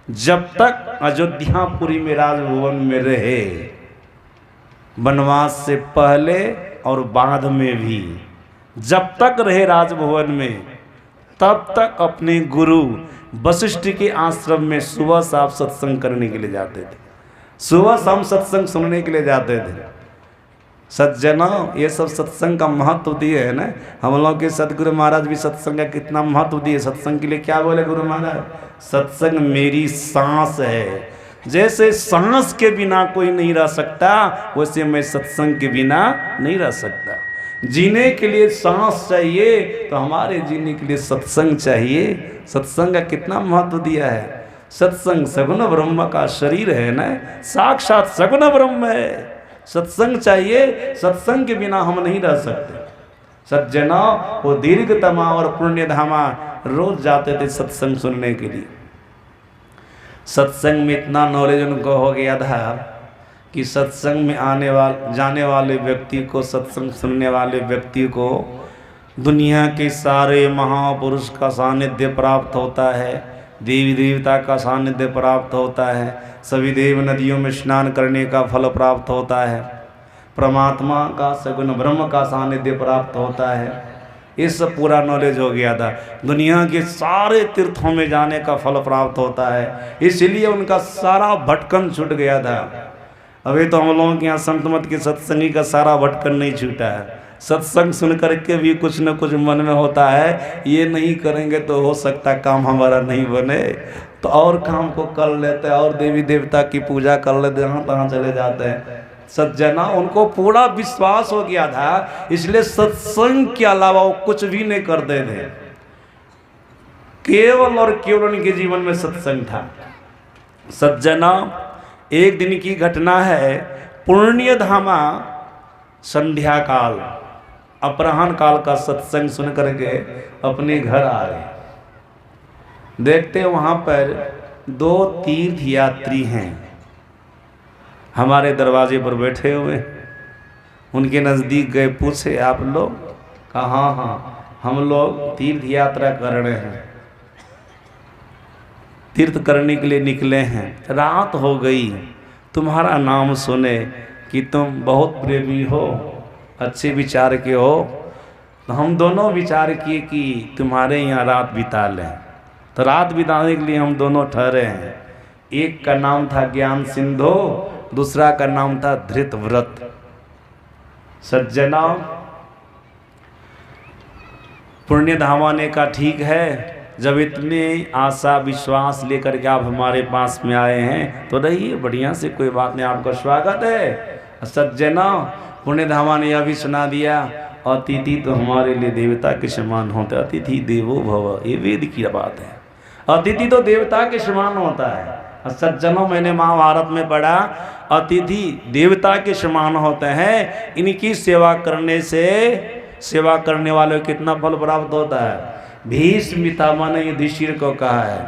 जब तक अयोध्यापुरी में राजभवन में रहे, वनवास से पहले और बाद में भी जब तक रहे राजभवन में, तब तक अपने गुरु वशिष्ठ के आश्रम में सुबह शाम सत्संग करने के लिए जाते थे, सुबह शाम सत्संग सुनने के लिए जाते थे। सज्जनों, ये सब सत्संग का महत्व दिए है ना। हम लोग के सदगुरु महाराज भी सत्संग का कितना महत्व दिए। सत्संग के लिए क्या बोले गुरु महाराज? सत्संग मेरी सांस है। जैसे सांस के बिना कोई नहीं रह सकता, वैसे मैं सत्संग के बिना नहीं रह सकता। जीने के लिए सांस चाहिए तो हमारे जीने के लिए सत्संग चाहिए। सत्संग का कितना महत्व दिया है। सत्संग सगुण ब्रह्म का शरीर है ना, साक्षात सगुण ब्रह्म है। सत्संग चाहिए, सत्संग के बिना हम नहीं रह सकते। सज्जना, वो दीर्घतमा और पुण्यधामा रोज जाते थे सत्संग सुनने के लिए। सत्संग में इतना नॉलेज उनको हो गया था कि सत्संग में जाने वाले व्यक्ति को, सत्संग सुनने वाले व्यक्ति को दुनिया के सारे महापुरुष का सानिध्य प्राप्त होता है, देवी देवता का सानिध्य प्राप्त होता है, सभी देव नदियों में स्नान करने का फल प्राप्त होता है, परमात्मा का सगुण ब्रह्म का सानिध्य प्राप्त होता है। ये सब पूरा नॉलेज हो गया था। दुनिया के सारे तीर्थों में जाने का फल प्राप्त होता है, इसलिए उनका सारा भटकन छूट गया था। अभी तो हम लोगों के यहाँ संत मत के सत्संगी का सारा भटकन नहीं छूटा है। सत्संग सुन करके भी कुछ न कुछ मन में होता है, ये नहीं करेंगे तो हो सकता काम हमारा नहीं बने, तो और काम को कर लेते हैं और देवी देवता की पूजा कर लेते, यहाँ तहाँ चले जाते हैं। सज्जना, उनको पूरा विश्वास हो गया था, इसलिए सत्संग के अलावा वो कुछ भी नहीं करते थे। केवल और केवल उनके जीवन में सत्संग था। सज्जना, एक दिन की घटना है। पुण्य धामा संध्या काल, अपराह्न काल का सत्संग सुन करके अपने घर आ गए। देखते वहां पर 2 तीर्थ यात्री हैं, हमारे दरवाजे पर बैठे हुए। उनके नज़दीक गए, पूछे आप लोग? कहा हाँ, हम लोग तीर्थ यात्रा कर रहे हैं, तीर्थ करने के लिए निकले हैं। रात हो गई, तुम्हारा नाम सुने कि तुम बहुत प्रेमी हो, अच्छे विचार के हो, तो हम दोनों विचार किए कि तुम्हारे यहाँ रात बिता लें। तो रात बिताने के लिए हम दोनों ठहरे हैं। एक का नाम था ज्ञान सिंधु, दूसरा का नाम था धृतव्रत। सज्जना, पुण्य धामा ने कहा ठीक है, जब इतने आशा विश्वास लेकर के आप हमारे पास में आए हैं तो रहिए बढ़िया से, कोई बात नहीं, आपका स्वागत है। सज्जना, पुण्य धामा ने यह भी सुना दिया, अतिथि तो हमारे लिए देवता के समान होते, अतिथि देवो भव, ये वेद की बात है। अतिथि तो देवता के समान होता है। सज्जनों, मैंने महाभारत में पढ़ा, अतिथि देवता के समान होते हैं। इनकी सेवा करने से सेवा करने वाले को कितना फल प्राप्त होता है। भीष्म पितामह ने युधिष्ठिर को कहा है,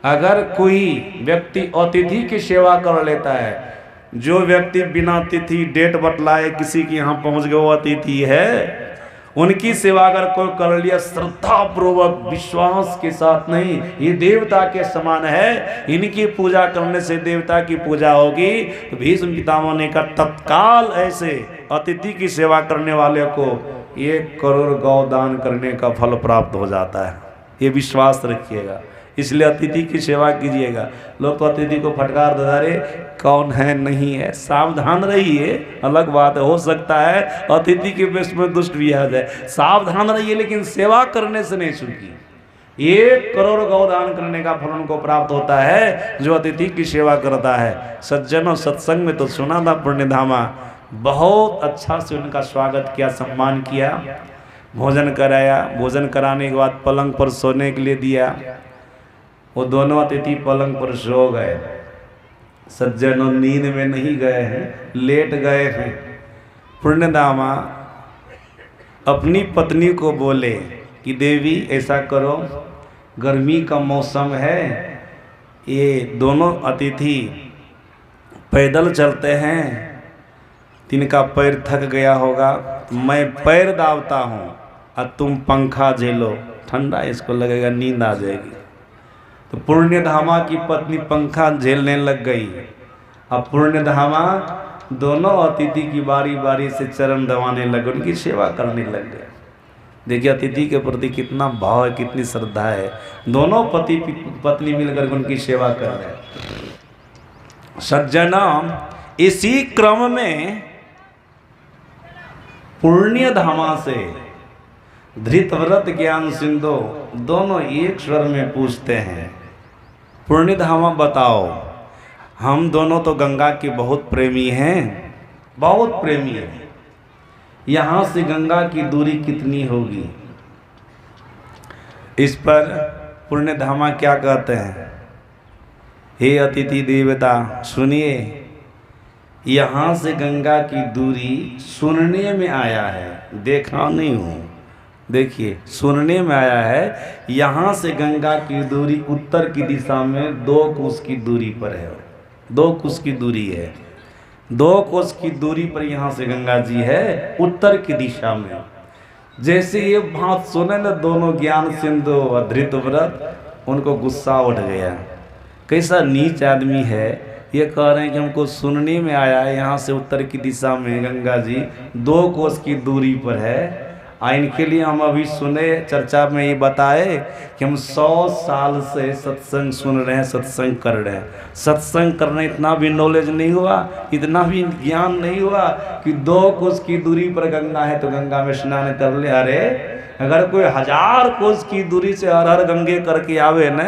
अगर कोई व्यक्ति अतिथि की सेवा कर लेता है, जो व्यक्ति बिना तिथि डेट बतलाए किसी के यहाँ पहुँच गए वो अतिथि है, उनकी सेवा अगर कोई कर लिया श्रद्धा पूर्वक विश्वास के साथ, नहीं ये देवता के समान है, इनकी पूजा करने से देवता की पूजा होगी। तो भीष्म पितामह ने कहा तत्काल ऐसे अतिथि की सेवा करने वाले को 1 करोड़ गौ दान करने का फल प्राप्त हो जाता है। ये विश्वास रखिएगा, इसलिए अतिथि की सेवा कीजिएगा। लोग तो अतिथि को फटकार देता, अरे कौन है नहीं है, सावधान रहिए। अलग बात है, हो सकता है अतिथि के वेश में दुष्ट भी आ जाए, सावधान रहिए, लेकिन सेवा करने से नहीं चूकिए। 1 करोड़ गौदान करने का फल उनको प्राप्त होता है जो अतिथि की सेवा करता है। सज्जनों, सत्संग में तो सुना था पुण्य धामा, बहुत अच्छा से उनका स्वागत किया, सम्मान किया, भोजन कराया। भोजन कराने के बाद पलंग पर सोने के लिए दिया। वो दोनों अतिथि पलंग पर सो गए। सज्जनों, नींद में नहीं गए हैं, लेट गए हैं। पुण्यधामा अपनी पत्नी को बोले कि देवी ऐसा करो, गर्मी का मौसम है, ये दोनों अतिथि पैदल चलते हैं, तिनका पैर थक गया होगा, मैं पैर दाबता हूँ और तुम पंखा झेलो, ठंडा इसको लगेगा, नींद आ जाएगी। तो पुण्यधामा की पत्नी पंखा झेलने लग गई। अब पुण्यधामा दोनों अतिथि की बारी बारी से चरण दबाने लगे, उनकी सेवा करने लग गए। देखिए अतिथि के प्रति कितना भाव है, कितनी श्रद्धा है। दोनों पति पत्नी मिलकर उनकी सेवा कर रहे हैं। सज्जना, इसी क्रम में पुण्यधामा से धृतव्रत ज्ञान सिंधु दोनों एक स्वर में पूछते हैं, पुण्यधामा बताओ, हम दोनों तो गंगा के बहुत प्रेमी हैं, बहुत प्रेमी हैं, यहाँ से गंगा की दूरी कितनी होगी? इस पर पुण्यधामा क्या कहते हैं, हे अतिथि देवता सुनिए, यहाँ से गंगा की दूरी सुनने में आया है, देखा नहीं हूँ, देखिए सुनने में आया है, यहाँ से गंगा की दूरी उत्तर की दिशा में 2 कोस की दूरी पर है, 2 कोस की दूरी है। 2 कोस की दूरी पर यहाँ से गंगा जी है, उत्तर की दिशा में। जैसे ये बात सुने न दोनों ज्ञान सिंधु और धृतव्रत, उनको गुस्सा उठ गया। कैसा नीच आदमी है, ये कह रहे हैं कि हमको सुनने में आया है यहाँ से उत्तर की दिशा में गंगा जी 2 कोस की दूरी पर है। इनके लिए हम अभी सुने, चर्चा में ये बताए कि हम 100 साल से सत्संग सुन रहे हैं, सत्संग कर रहे हैं। सत्संग करने इतना भी नॉलेज नहीं हुआ, इतना भी ज्ञान नहीं हुआ कि 2 कोस की दूरी पर गंगा है तो गंगा में स्नान कर ले। अरे अगर कोई 1000 कोस की दूरी से हर हर गंगे करके आवे न,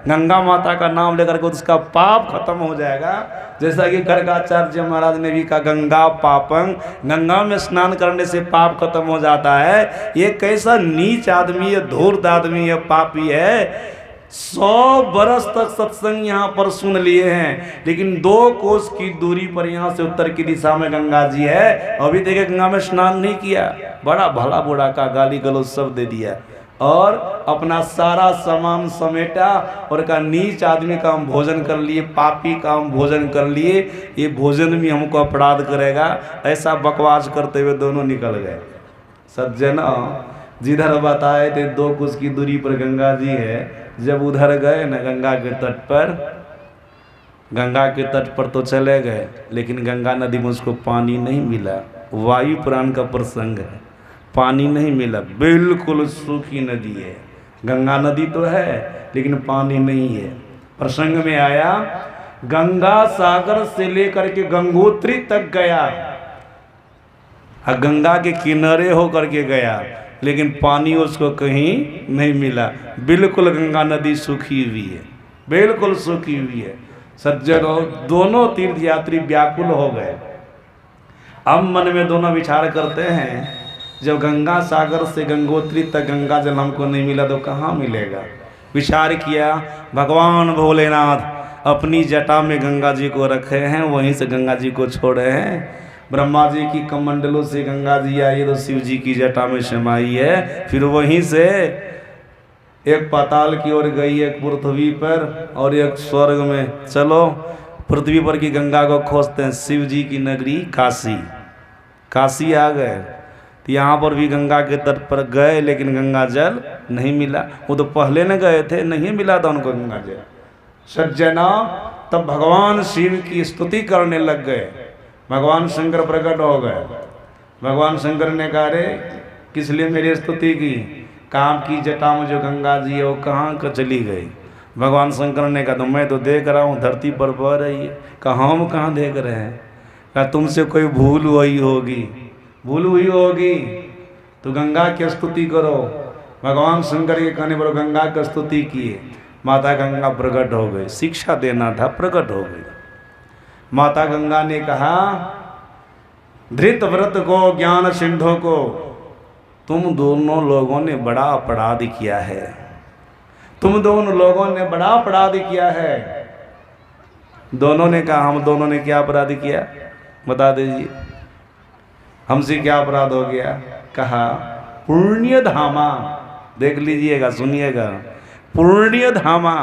गंगा माता का नाम लेकर के, उसका पाप खत्म हो जाएगा। जैसा कि गर्गाचार्य महाराज ने भी कहा, गंगा पापं, गंगा में स्नान करने से पाप खत्म हो जाता है। ये कैसा नीच आदमी है, धूर्त आदमी है, पापी है। 100 बरस तक सत्संग यहाँ पर सुन लिए हैं, लेकिन 2 कोस की दूरी पर यहाँ से उत्तर की दिशा में गंगा जी है, अभी तक गंगा में स्नान नहीं किया। बड़ा भला बुरा का गाली गलौज सब दे दिया और अपना सारा सामान समेटा और कहा नीच आदमी का हम भोजन कर लिए, पापी का हम भोजन कर लिए, ये भोजन भी हमको अपराध करेगा। ऐसा बकवास करते हुए दोनों निकल गए। सज्जन जिधर बताए थे 2 कोस की दूरी पर गंगा जी है, जब उधर गए न गंगा के तट पर, गंगा के तट पर तो चले गए, लेकिन गंगा नदी में उसको पानी नहीं मिला। वायु पुराण का प्रसंग है, पानी नहीं मिला, बिल्कुल सूखी नदी है। गंगा नदी तो है लेकिन पानी नहीं है। प्रसंग में आया, गंगा सागर से लेकर के गंगोत्री तक गया, गंगा के किनारे होकर के गया, लेकिन पानी उसको कहीं नहीं मिला। बिल्कुल गंगा नदी सूखी हुई है, बिल्कुल सूखी हुई है। सज्जनों, दोनों तीर्थ यात्री व्याकुल हो गए। अब मन में दोनों विचार करते हैं, जब गंगा सागर से गंगोत्री तक गंगा जल हमको नहीं मिला तो कहाँ मिलेगा। विचार किया, भगवान भोलेनाथ अपनी जटा में गंगा जी को रखे हैं, वहीं से गंगा जी को छोड़े हैं। ब्रह्मा जी की कमंडलों से गंगा जी आई तो शिव जी की जटा में समाई है, फिर वहीं से एक पाताल की ओर गई, एक पृथ्वी पर और एक स्वर्ग में। चलो पृथ्वी पर की गंगा को खोजते हैं। शिव जी की नगरी काशी, काशी आ गए तो यहाँ पर भी गंगा के तट पर गए, लेकिन गंगा जल नहीं मिला। वो तो पहले न गए थे, नहीं मिला था उनको गंगा जल। सज्जना, तब भगवान शिव की स्तुति करने लग गए। भगवान शंकर प्रकट हो गए। भगवान शंकर ने कहा, रे किस लिए मेरी स्तुति की? काम की जटा में जो गंगा जी है वो कहाँ का चली गई? भगवान शंकर ने कहा, तो मैं तो देख रहा हूँ धरती पर बह रही है। कहा हम कहाँ देख रहे हैं? कहा तुमसे कोई भूल हुई होगी, भूल हुई होगी तो गंगा की स्तुति करो। भगवान शंकर के कहने पर गंगा की स्तुति की, माता गंगा प्रकट हो गई। शिक्षा देना था, प्रकट हो गई। माता गंगा ने कहा, धृतव्रत को, ज्ञान सिंधु को, तुम दोनों लोगों ने बड़ा अपराध किया है, तुम दोनों लोगों ने बड़ा अपराध किया है। दोनों ने कहा, हम दोनों ने क्या अपराध किया बता दीजिए, हमसे क्या अपराध हो गया? कहा, पुण्य धामा, देख लीजिएगा, सुनिएगा, पुण्य धामा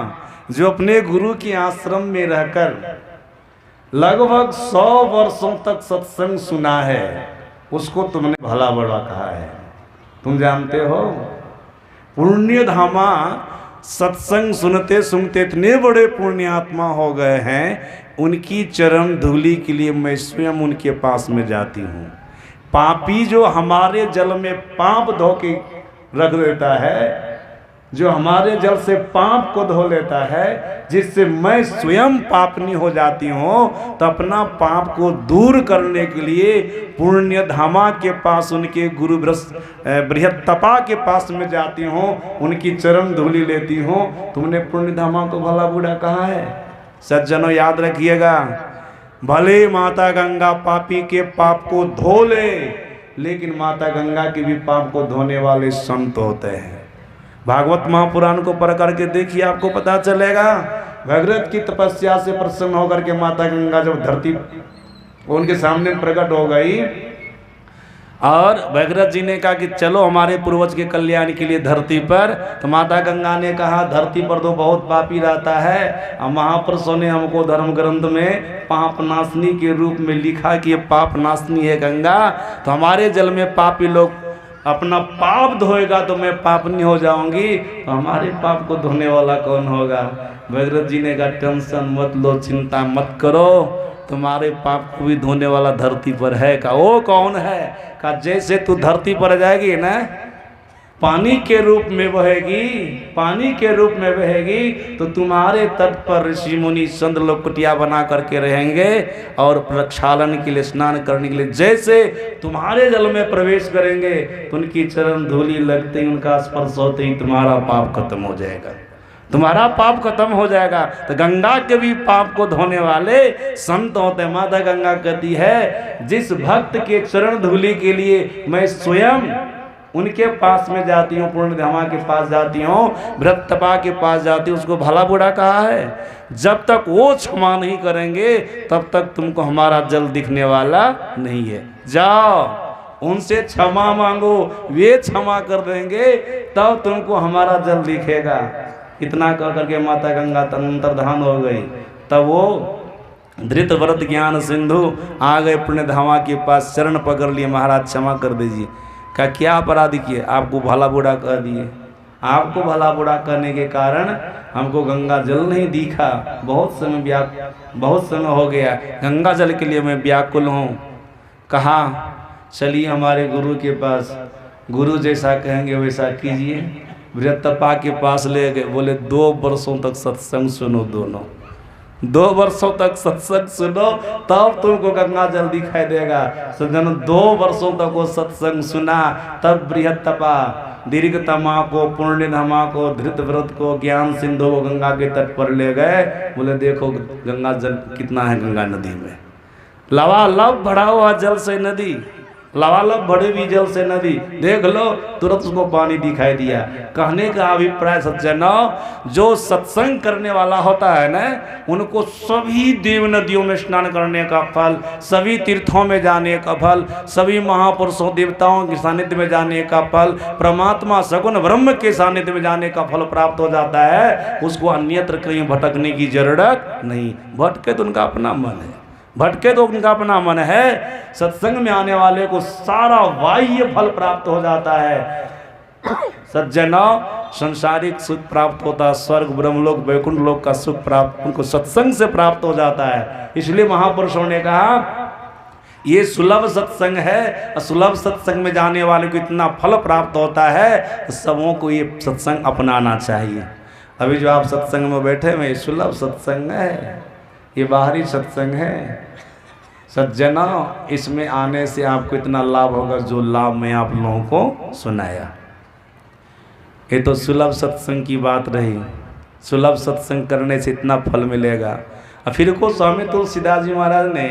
जो अपने गुरु के आश्रम में रहकर लगभग 100 वर्षों तक सत्संग सुना है, उसको तुमने भला बड़ा कहा है। तुम जानते हो, पुण्य धामा सत्संग सुनते सुनते इतने बड़े पुण्यात्मा हो गए हैं, उनकी चरण धूलि के लिए मैं स्वयं उनके पास में जाती हूँ। पापी जो हमारे जल में पाप धो के रख देता है, जो हमारे जल से पाप को धो लेता है, जिससे मैं स्वयं पापनी हो जाती हूँ, तो अपना पाप को दूर करने के लिए पुण्य धामा के पास, उनके गुरु बृहत्तपा के पास में जाती हूँ, उनकी चरण धूलि लेती हूँ। तुमने पुण्य धामा को भला बुरा कहा है? सज्जनों याद रखिएगा, भले माता गंगा पापी के पाप को धो ले, लेकिन माता गंगा के भी पाप को धोने वाले संत होते हैं। भागवत महापुराण को पढ़ करके देखिए, आपको पता चलेगा। भगीरथ की तपस्या से प्रसन्न होकर के माता गंगा जब धरती उनके सामने प्रकट हो गई और भगीरथ जी ने कहा कि चलो हमारे पूर्वज के कल्याण के लिए धरती पर। तो माता गंगा ने कहा धरती पर तो बहुत पापी रहता है, और महापुरुषों ने हमको धर्म ग्रंथ में पाप नाशनी के रूप में लिखा कि ये पाप नाशनी है गंगा, तो हमारे जल में पापी लोग अपना पाप धोएगा तो मैं पापनी हो जाऊंगी, तो हमारे पाप को धोने वाला कौन होगा। भगीरथ जी ने कहा टेंशन मत लो, चिंता मत करो, तुम्हारे पाप को भी धोने वाला धरती पर है। का वो कौन है? का जैसे तू धरती पर जाएगी ना, पानी के रूप में बहेगी, पानी के रूप में बहेगी, तो तुम्हारे तट पर ऋषि मुनि संत लोग कुटिया बना करके रहेंगे और प्रक्षालन के लिए, स्नान करने के लिए जैसे तुम्हारे जल में प्रवेश करेंगे तो उनकी चरण धूलि लगते ही, उनका स्पर्श होते ही तुम्हारा पाप खत्म हो जाएगा, तुम्हारा पाप खत्म हो जाएगा। तो गंगा के भी पाप को धोने वाले संत होते हैं। माता गंगा कहती है जिस भक्त के चरण धूलि के लिए मैं स्वयं उनके पास में जाती हूँ, पूर्णधामा के पास जाती हूँ, भृतपा के पास जाती हूँ, उसको भला बुरा कहा है। जब तक वो क्षमा नहीं करेंगे तब तक तुमको हमारा जल दिखने वाला नहीं है। जाओ उनसे क्षमा मांगो, वे क्षमा कर देंगे तब तुमको हमारा जल दिखेगा। इतना कर करके माता गंगा अंतर्धान हो गई। तब वो धृतव्रत ज्ञान सिंधु आ गए पुण्यधामा के पास, चरण पकड़ लिए, महाराज क्षमा कर दीजिए। का क्या अपराध किए? आपको भला बुरा कह दिए, आपको भला बुरा करने के कारण हमको गंगा जल नहीं दिखा, बहुत समय हो गया, गंगा जल के लिए मैं व्याकुल हूँ। कहा चलिए हमारे गुरु के पास, गुरु जैसा कहेंगे वैसा कीजिए। भृतपा के पास ले गए, बोले 2 वर्षों तक सत्संग सुनो, दोनों 2 वर्षों तक सत्संग सुनो तब तुमको गंगा जल दिखाई देगा। सज्जन 2 वर्षों तक वो सत्संग सुना, तब बृहत्तपा दीर्घतमा को, पूर्णिमा को, धृतव्रत को, ज्ञान सिंधु को गंगा के तट पर ले गए। बोले देखो गंगा जल कितना है गंगा नदी में, लबालब भरा हुआ जल से नदी, लबालब भरे भी जल से नदी, देख लो तुरंत उसको पानी दिखाई दिया। कहने का अभिप्राय सज्जनों, जो सत्संग करने वाला होता है ना, उनको सभी देव नदियों में स्नान करने का फल, सभी तीर्थों में जाने का फल, सभी महापुरुषों देवताओं के सानिध्य में जाने का फल, परमात्मा सगुण ब्रह्म के सानिध्य में जाने का फल प्राप्त हो जाता है। उसको अन्यत्र कहीं भटकने की जरूरत नहीं। भटके तो उनका अपना मन है, भटके तो उनका अपना मन है। सत्संग में आने वाले को सारा बाह्य फल प्राप्त हो जाता है। सज्जनों, संसारिक सुख प्राप्त होता है, स्वर्ग ब्रह्मलोक वैकुंठ लोक का सुख प्राप्त उनको सत्संग से प्राप्त हो जाता है। इसलिए महापुरुषों ने कहा ये सुलभ सत्संग है, सुलभ सत्संग में जाने वाले को इतना फल प्राप्त होता है, तो सबों को ये सत्संग अपनाना चाहिए। अभी जो आप सत्संग में बैठे हैं, ये सुलभ सत्संग है, ये बाहरी सत्संग है। सज्जनों, इसमें आने से आपको इतना लाभ होगा जो लाभ मैं आप लोगों को सुनाया। ये तो सुलभ सत्संग की बात रही। सुलभ सत्संग करने से इतना फल मिलेगा। और फिर को स्वामी तुलसीदास जी महाराज ने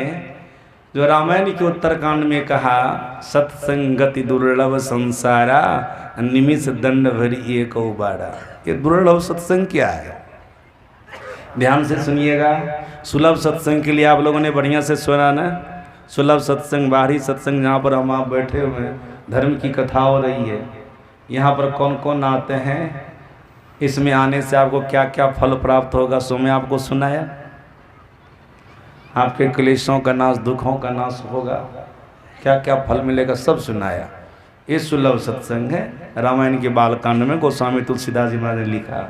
जो रामायण के उत्तरकांड में कहा, सत्संगति दुर्लभ संसारा, निमिष दंड भरी एक उबारा। ये दुर्लभ सत्संग क्या है? ध्यान से सुनिएगा। सुलभ सत्संग के लिए आप लोगों ने बढ़िया से सुना ना। सुलभ सत्संग, बाहरी सत्संग जहाँ पर हम आप बैठे हुए हैं, धर्म की कथा हो रही है, यहाँ पर कौन कौन आते हैं, इसमें आने से आपको क्या क्या फल प्राप्त होगा, सो मैं आपको सुनाया। आपके क्लेशों का नाश, दुखों का नाश होगा, क्या क्या फल मिलेगा, सब सुनाया। ये सुलभ सत्संग है। रामायण के बालकांड में गोस्वामी तुलसीदास जी महाराज ने लिखा,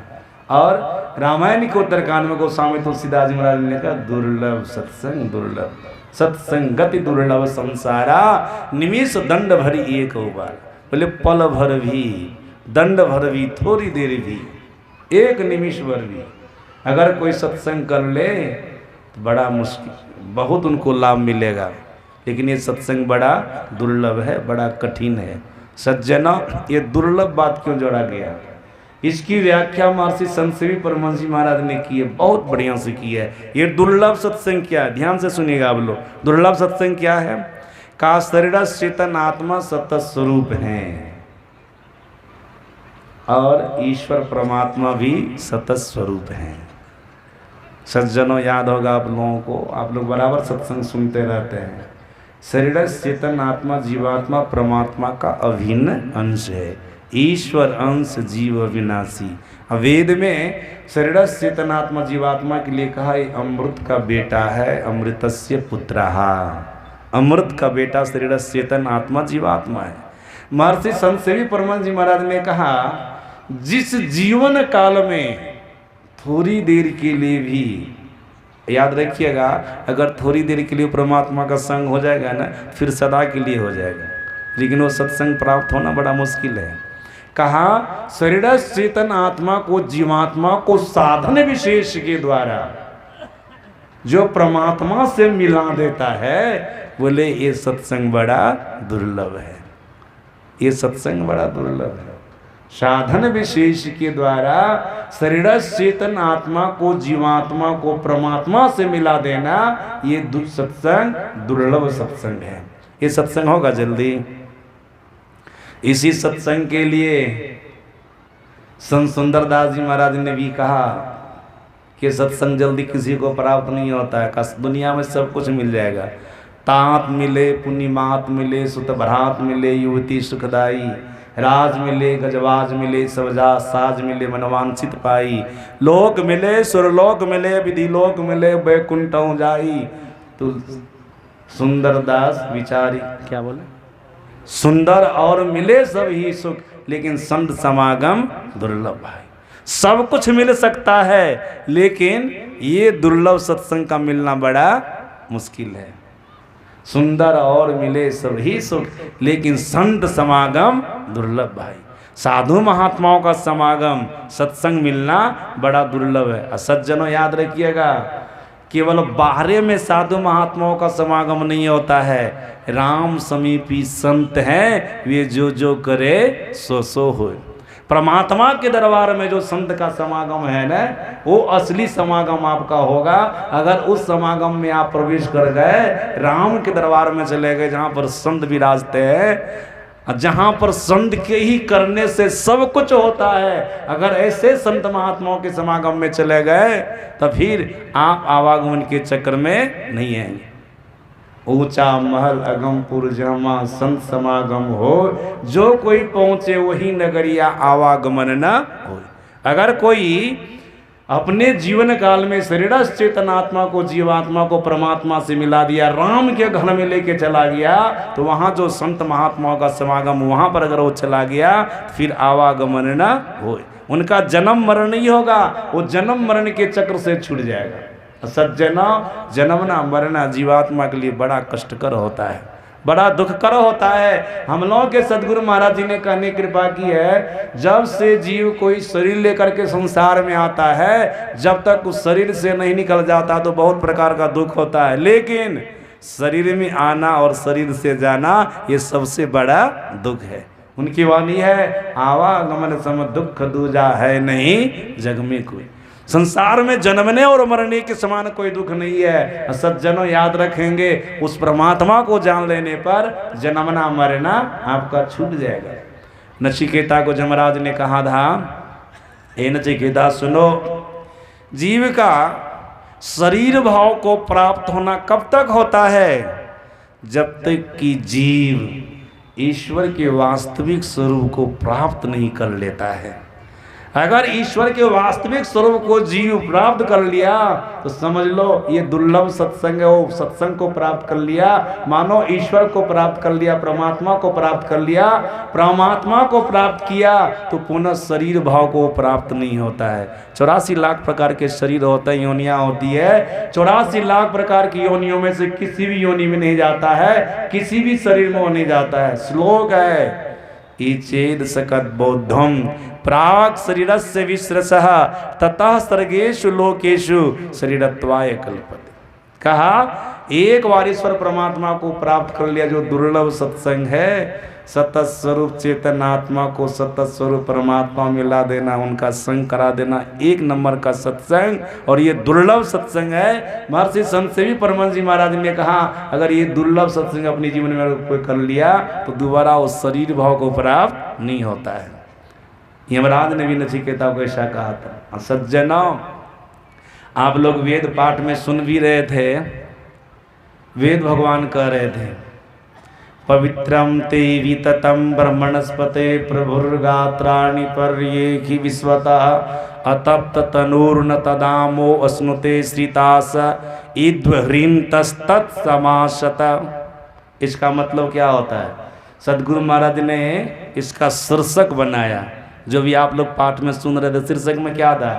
और रामायण के उत्तरकांड में गोस्वामी तुलसीदास जी महाराज ने लिखा, दुर्लभ सत्संग दुर्लभ, सत्संगति दुर्लभ संसारा, निमिष दंड भरी एक उबार। बोले पल भर भी, दंड भर भी, थोड़ी देर भी, एक निमिष भर भी अगर कोई सत्संग कर ले तो बड़ा मुश्किल, बहुत उनको लाभ मिलेगा। लेकिन ये सत्संग बड़ा दुर्लभ है, बड़ा कठिन है। सज्जना, ये दुर्लभ बात क्यों जोड़ा गया, इसकी व्याख्या महर्षि संतसेवी परमहंस जी महाराज ने की है, बहुत बढ़िया से की है। ये दुर्लभ सत्संग क्या है, ध्यान से सुनिएगा आप लोग। दुर्लभ सत्संग क्या है? का शरीर चेतन आत्मा सत स्वरूप हैं और ईश्वर परमात्मा भी सत स्वरूप हैं। सज्जनों, याद होगा आप लोगों को, आप लोग बराबर सत्संग सुनते रहते हैं। शरीर चेतन आत्मा जीवात्मा परमात्मा का अभिन्न अंश है, ईश्वर अंश जीव अविनाशी। वेद में शरीर चेतन आत्मा जीवात्मा के लिए कहा ये अमृत का बेटा है, अमृतस्य पुत्रः। अमृत का बेटा शरीर चेतन आत्मा जीवात्मा है। महर्षि संत सेवी परमानंद जी महाराज ने कहा जिस जीवन काल में थोड़ी देर के लिए भी, याद रखिएगा, अगर थोड़ी देर के लिए परमात्मा का संग हो जाएगा ना फिर सदा के लिए हो जाएगा, लेकिन वो सत्संग प्राप्त होना बड़ा मुश्किल है। कहा शरीर चेतन आत्मा को जीवात्मा को साधन विशेष के द्वारा जो परमात्मा से मिला देता है, बोले ये सत्संग बड़ा दुर्लभ है, ये सत्संग बड़ा दुर्लभ है। साधन विशेष के द्वारा शरीर चेतन आत्मा को जीवात्मा को परमात्मा से मिला देना, ये सत्संग दुर्लभ सत्संग है। ये सत्संग होगा जल्दी। इसी सत्संग के लिए संत सुंदरदास जी महाराज ने भी कहा कि सत्संग जल्दी किसी को प्राप्त नहीं होता है। दुनिया में सब कुछ मिल जाएगा, तात मिले पुण्यमात मिले सुतभरात मिले युवती सुखदाई, राज मिले गजवाज मिले सवजा साज मिले मनवांछित पाई, लोक मिले सुरलोक मिले विधि लोक मिले बैकुंठ जाई। तो सुंदरदास विचारी क्या बोले, सुंदर और मिले सब ही सुख, लेकिन संत समागम दुर्लभ भाई। सब कुछ मिल सकता है लेकिन ये दुर्लभ सत्संग का मिलना बड़ा मुश्किल है। सुंदर और मिले सब ही सुख, लेकिन संत समागम दुर्लभ भाई। साधु महात्माओं का समागम सत्संग मिलना बड़ा दुर्लभ है। सज्जनों याद रखिएगा, केवल बाहरे में साधु महात्माओं का समागम नहीं होता है, राम समीपी संत हैं वे जो जो करे सो सो होए। परमात्मा के दरबार में जो संत का समागम है ना, वो असली समागम आपका होगा। अगर उस समागम में आप प्रवेश कर गए, राम के दरबार में चले गए जहाँ पर संत विराजते हैं, जहाँ पर संत के ही करने से सब कुछ होता है, अगर ऐसे संत महात्माओं के समागम में चले गए तो फिर आप आवागमन के चक्कर में नहीं आएंगे। ऊंचा महल अगमपुर जमा संत समागम हो, जो कोई पहुंचे वही नगरिया आवागमन न हो। अगर कोई अपने जीवन काल में शरीर चेतन आत्मा को जीवात्मा को परमात्मा से मिला दिया, राम के घर में लेके चला गया, तो वहाँ जो संत महात्माओं का समागम वहाँ पर अगर वो चला गया फिर आवागमन न हो। उनका जन्म मरण नहीं होगा, वो जन्म मरण के चक्र से छूट जाएगा। सज्जना जन्मना मरना जीवात्मा के लिए बड़ा कष्टकर होता है, बड़ा दुखकर होता है। हम लोगों के सदगुरु महाराज जी ने कहने कृपा की है, जब से जीव कोई शरीर लेकर के संसार में आता है, जब तक उस शरीर से नहीं निकल जाता तो बहुत प्रकार का दुख होता है, लेकिन शरीर में आना और शरीर से जाना ये सबसे बड़ा दुख है। उनकी वाणी है, आवागमन सम दुख दूजा है नहीं जग में कोई। संसार में जन्मने और मरने के समान कोई दुख नहीं है। सज्जनों याद रखेंगे, उस परमात्मा को जान लेने पर जन्मना मरना आपका छूट जाएगा। नचिकेता को जमराज ने कहा था, ए नचिकेता सुनो, जीव का शरीर भाव को प्राप्त होना कब तक होता है? जब तक कि जीव ईश्वर के वास्तविक स्वरूप को प्राप्त नहीं कर लेता है। अगर ईश्वर के वास्तविक स्वरूप को जीव प्राप्त कर लिया तो समझ लो ये दुर्लभ सत्संग है। वो सत्संग को प्राप्त कर लिया, मानो ईश्वर को प्राप्त कर लिया, परमात्मा को प्राप्त कर लिया। परमात्मा को प्राप्त किया तो पुनः शरीर भाव को प्राप्त नहीं होता है। 84 लाख प्रकार के शरीर होते हैं, योनियाँ होती है। 84 लाख प्रकार की योनियों में से किसी भी योनि में नहीं जाता है, किसी भी शरीर में वो नहीं जाता है। श्लोक है, चेद सकत बौद्धम प्राक शरीरस्य विश्रसः ततः सर्गेषु लोकेषु शरीरत्वाय कल्पते। कहा एक बार ईश्वर परमात्मा को प्राप्त कर लिया, जो दुर्लभ सत्संग है, सतत स्वरूप चेतन आत्मा को सतत स्वरूप परमात्मा मिला देना, उनका संग करा देना, एक नंबर का सत्संग। और ये दुर्लभ सत्संग है। महर्षि संत सेवी परमानंद जी महाराज ने कहा, अगर ये दुर्लभ सत्संग अपने जीवन में कोई कर लिया तो दोबारा उस शरीर भाव को प्राप्त नहीं होता है। यमराज ने भी नचिकेता को ऐसा कहा था। सज्जनों, आप लोग वेद पाठ में सुन भी रहे थे, वेद भगवान कह रहे थे पवित्रम ते विततम ब्रह्मणस्पते प्रभुर्गात्राणि पर्येखि विश्वतः अतप्त तनूर्न तदामो अश्नुते श्रितास इद्वह्रीन्तस्तत् समासत। इसका मतलब क्या होता है? सदगुरु महाराज ने इसका शीर्षक बनाया, जो भी आप लोग पाठ में सुन रहे थे। शीर्षक में क्या था?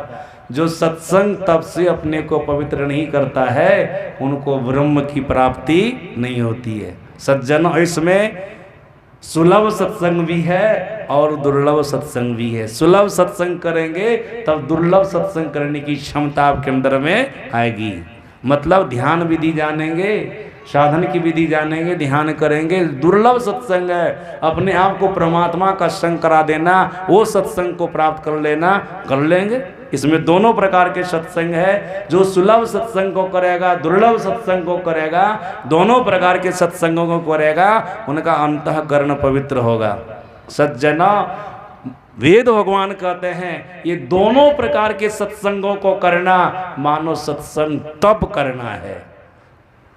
जो सत्संग तब से अपने को पवित्र नहीं करता है उनको ब्रह्म की प्राप्ति नहीं होती है। सज्जन, इसमें सुलभ सत्संग भी है और दुर्लभ सत्संग भी है। सुलभ सत्संग करेंगे तब दुर्लभ सत्संग करने की क्षमता आपके अंदर में आएगी। मतलब ध्यान विधि जानेंगे, साधन की विधि जानेंगे, ध्यान करेंगे। दुर्लभ सत्संग है, अपने आप को परमात्मा का संग करा देना, वो सत्संग को प्राप्त कर लेना, कर लेंगे। इसमें दोनों प्रकार के सत्संग है। जो सुलभ सत्संग को करेगा, दुर्लभ सत्संग को करेगा, दोनों प्रकार के सत्संगों को करेगा, उनका अंतःकरण पवित्र होगा। सज्जना, वेद भगवान कहते हैं ये दोनों प्रकार के सत्संगों को करना मानो सत्संग तप करना है।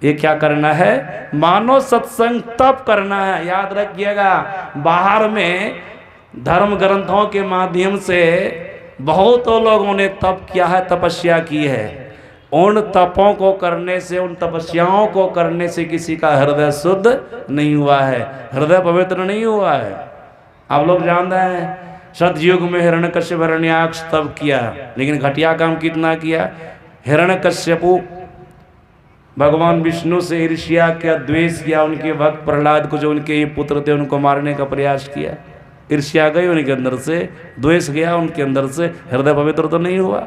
ये क्या करना है? मानो सत्संग तप करना है। याद रखिएगा, बाहर में धर्म ग्रंथों के माध्यम से बहुत लोगों ने तप किया है, तपस्या की है। उन तपों को करने से, उन तपस्याओं को करने से किसी का हृदय शुद्ध नहीं हुआ है, हृदय पवित्र नहीं हुआ है। आप लोग जानते हैं सतयुग में हिरण्यकश्यप हिरण्याक्ष तप किया, लेकिन घटिया काम कितना किया। हिरण्यकश्यपु भगवान विष्णु से ईर्ष्या किया, द्वेष किया, उनके भक्त प्रहलाद को, जो उनके ये पुत्र थे, उनको मारने का प्रयास किया। ईर्ष्या गई उनके अंदर से, द्वेष गया उनके अंदर से, हृदय पवित्र तो नहीं हुआ।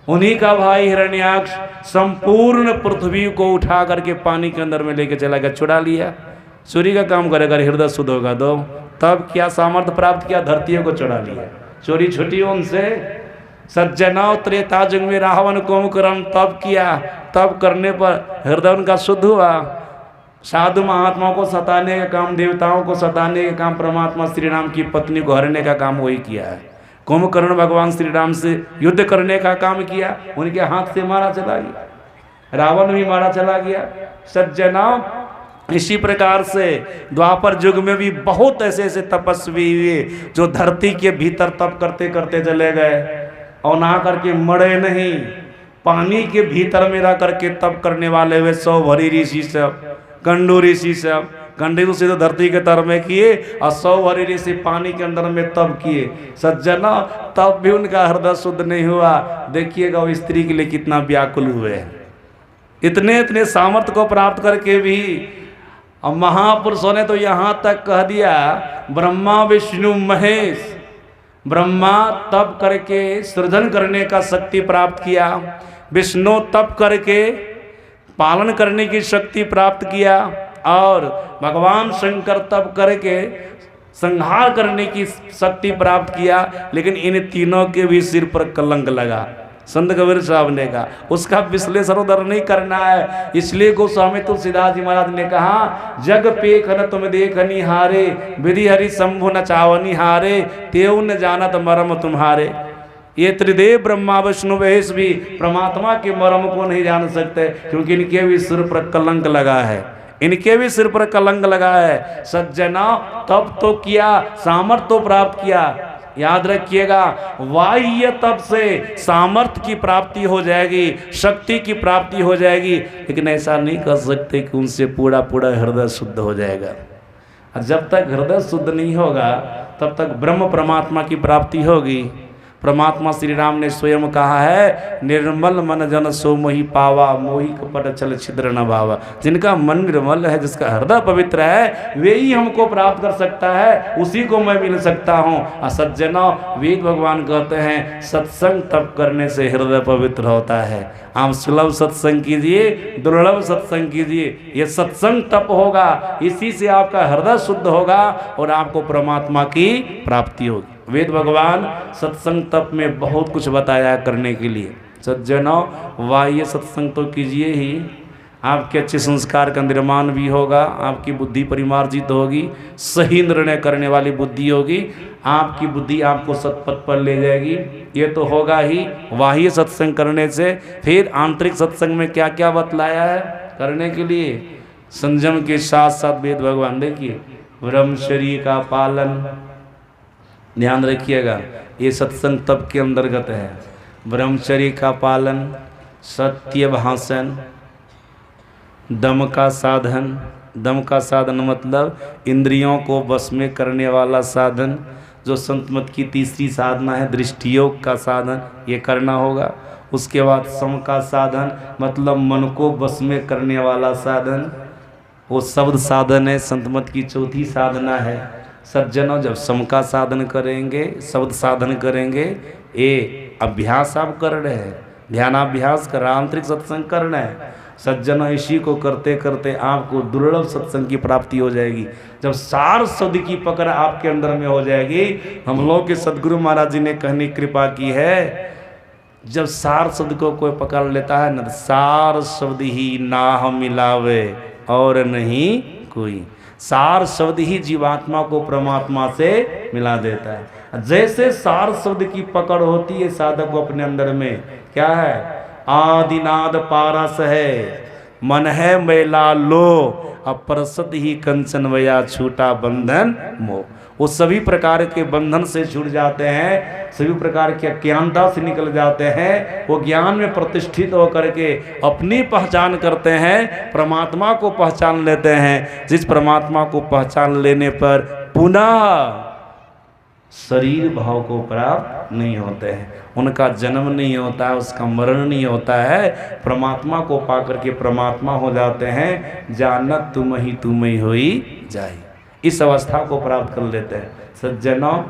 उन्हीं का भाई हिरण्याक्ष संपूर्ण पृथ्वी को उठा करके पानी के अंदर में लेके चला गया, चुरा लिया। चोरी का काम करेगा, हृदय शुद्ध होगा तो तब क्या सामर्थ्य प्राप्त किया? धरतियों को चुरा लिया, चोरी छुटी उनसे। सज्जनाओ, त्रेता युग में रावण कुंभकर्ण तप किया, तप करने पर हृदय उनका शुद्ध हुआ। साधु महात्माओं को सताने का काम, देवताओं को सताने का काम, परमात्मा श्री राम की पत्नी को हरने का काम वही किया है। कुंभकर्ण भगवान श्री राम से युद्ध करने का काम किया, उनके हाथ से मारा चला गया, रावण भी मारा चला गया। सज्जनाओ, इसी प्रकार से द्वापर युग में भी बहुत ऐसे ऐसे तपस्वी हुए जो धरती के भीतर तप करते करते चले गए और ना करके मरे नहीं। पानी के भीतर में रह करके तप करने वाले हुए सौभरी ऋषि सब, कंडू ऋषि सब। कंडू ऋषि तो धरती के तर में किए और सौभरी ऋषि पानी के अंदर में तप किए। सज्जना, तब भी उनका हृदय शुद्ध नहीं हुआ। देखिएगा वो स्त्री के लिए कितना व्याकुल हुए। इतने इतने सामर्थ्य को प्राप्त करके भी अब महापुरुषों ने तो यहाँ तक कह दिया, ब्रह्मा विष्णु महेश। ब्रह्मा तप करके सृजन करने का शक्ति प्राप्त किया, विष्णु तप करके पालन करने की शक्ति प्राप्त किया, और भगवान शंकर तप करके संहार करने की शक्ति प्राप्त किया। लेकिन इन तीनों के भी सिर पर कलंक लगा। संत कबीर साहब ने कहा उसका विश्लेषण उधर नहीं करना है। इसलिए गोस्वामी तुलसीदास जी महाराज ने कहा, जग पेख न तुम देख निहारे, विधि हरि शंभु न चावनी हारे, तेऊ न जानत मरम तुम्हारे। ये त्रिदेव ब्रह्मा विष्णु महेश भी परमात्मा के मर्म को नहीं जान सकते, क्योंकि इनके भी सिर पर कलंक लगा है, इनके भी सिर पर कलंक लगा है। सज्जना, तप तो किया, सामर्थ्य तो प्राप्त किया। याद रखिएगा, बाह्य तप से सामर्थ्य की प्राप्ति हो जाएगी, शक्ति की प्राप्ति हो जाएगी, लेकिन ऐसा नहीं कर सकते कि उनसे पूरा पूरा हृदय शुद्ध हो जाएगा। और जब तक हृदय शुद्ध नहीं होगा तब तक ब्रह्म परमात्मा की प्राप्ति होगी। परमात्मा श्री राम ने स्वयं कहा है, निर्मल मन जन सो मोहि पावा, मोहि कपट छल छिद्र न भावा। जिनका मन निर्मल है, जिसका हृदय पवित्र है, वे ही हमको प्राप्त कर सकता है, उसी को मैं मिल सकता हूँ। सज्जना, वेद भगवान कहते हैं सत्संग तप करने से हृदय पवित्र होता है। आप सुलभ सत्संग कीजिए, दुर्लभ सत्संग कीजिए, ये सत्संग तप होगा, इसी से आपका हृदय शुद्ध होगा और आपको परमात्मा की प्राप्ति होगी। वेद भगवान सत्संग तप में बहुत कुछ बताया करने के लिए। सज्जनों, बाह्य सत्संग तो कीजिए ही, आपके अच्छे संस्कार का निर्माण भी होगा, आपकी बुद्धि परिमार्जित होगी, सही निर्णय करने वाली बुद्धि होगी, आपकी बुद्धि आपको सत्पथ पर ले जाएगी। ये तो होगा ही बाह्य सत्संग करने से। फिर आंतरिक सत्संग में क्या क्या बतलाया है करने के लिए। संयम के साथ साथ वेद भगवान देखिए ब्रह्मचर्य का पालन, ध्यान रखिएगा, ये सत्संग तप के अंतर्गत है। ब्रह्मचर्य का पालन, सत्य भाषण, दम का साधन, दम का साधन मतलब इंद्रियों को वश में करने वाला साधन, जो संत मत की तीसरी साधना है दृष्टि योग का साधन, ये करना होगा। उसके बाद सम का साधन मतलब मन को वश में करने वाला साधन, वो शब्द साधन है, संत मत की चौथी साधना है। सज्जनों जब सम का साधन करेंगे, शब्द साधन करेंगे, ये अभ्यास आप कर रहे हैं, ध्यानाभ्यास कर, आंतरिक सत्संग करना है। सज्जनों इसी को करते करते आपको दुर्लभ सत्संग की प्राप्ति हो जाएगी। जब सार शब्द की पकड़ आपके अंदर में हो जाएगी, हम लोग के सदगुरु महाराज जी ने कहने कृपा की है, जब सार शब्द को कोई पकड़ लेता है ना, सार शब्द ही नाह मिलावे और नहीं कोई, सार शब्द ही जीवात्मा को परमात्मा से मिला देता है। जैसे सार शब्द की पकड़ होती है साधक को अपने अंदर में, क्या है, आदिनाद पारस है, मन है मैला लो, अपरसत ही कंचन वया छूटा बंधन मोह। वो सभी प्रकार के बंधन से छूट जाते हैं, सभी प्रकार की अज्ञानता से निकल जाते हैं, वो ज्ञान में प्रतिष्ठित होकर के अपनी पहचान करते हैं, परमात्मा को पहचान लेते हैं। जिस परमात्मा को पहचान लेने पर पुनः शरीर भाव को प्राप्त नहीं होते हैं, उनका जन्म नहीं होता है, उसका मरण नहीं होता है, परमात्मा को पाकर के परमात्मा हो जाते हैं। जानत तुम ही होई जाए, इस अवस्था को प्राप्त कर लेते हैं सज्जनों।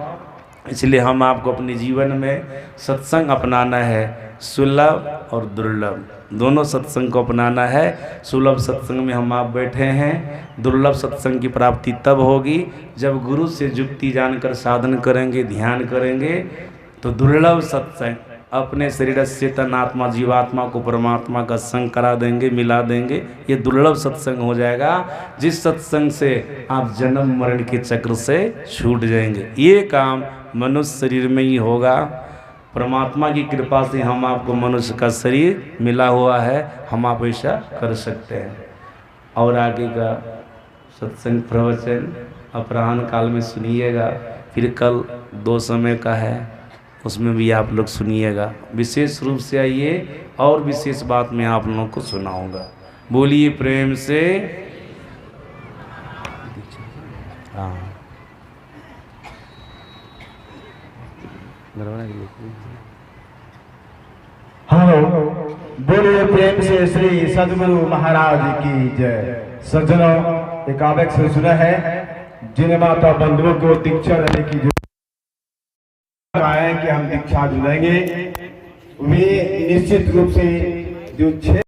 इसलिए हम आपको अपने जीवन में सत्संग अपनाना है, सुलभ और दुर्लभ दोनों सत्संग को अपनाना है। सुलभ सत्संग में हम आप बैठे हैं, दुर्लभ सत्संग की प्राप्ति तब होगी जब गुरु से जुक्ति जानकर साधन करेंगे, ध्यान करेंगे, तो दुर्लभ सत्संग अपने शरीर से तन आत्मा जीवात्मा को परमात्मा का संग करा देंगे, मिला देंगे, ये दुर्लभ सत्संग हो जाएगा। जिस सत्संग से आप जन्म मरण के चक्र से छूट जाएंगे। ये काम मनुष्य शरीर में ही होगा। परमात्मा की कृपा से हम आपको मनुष्य का शरीर मिला हुआ है, हम आप ऐसा कर सकते हैं। और आगे का सत्संग प्रवचन अपराह्न काल में सुनिएगा, फिर कल 2 समय का है, उसमें भी आप लोग सुनिएगा। विशेष रूप से आइए और विशेष बात मैं आप लोगों को सुनाऊंगा। बोलिए प्रेम से हाँ। हेलो, बोलिए प्रेम से श्री सदगुरु महाराज की जय। सज्जनों, एक आवश्यक सूचना है, जिन माता बंधुओं को दीक्षा लेने की आए कि हम दीक्षा दिलाएंगे, वे निश्चित रूप से जो 6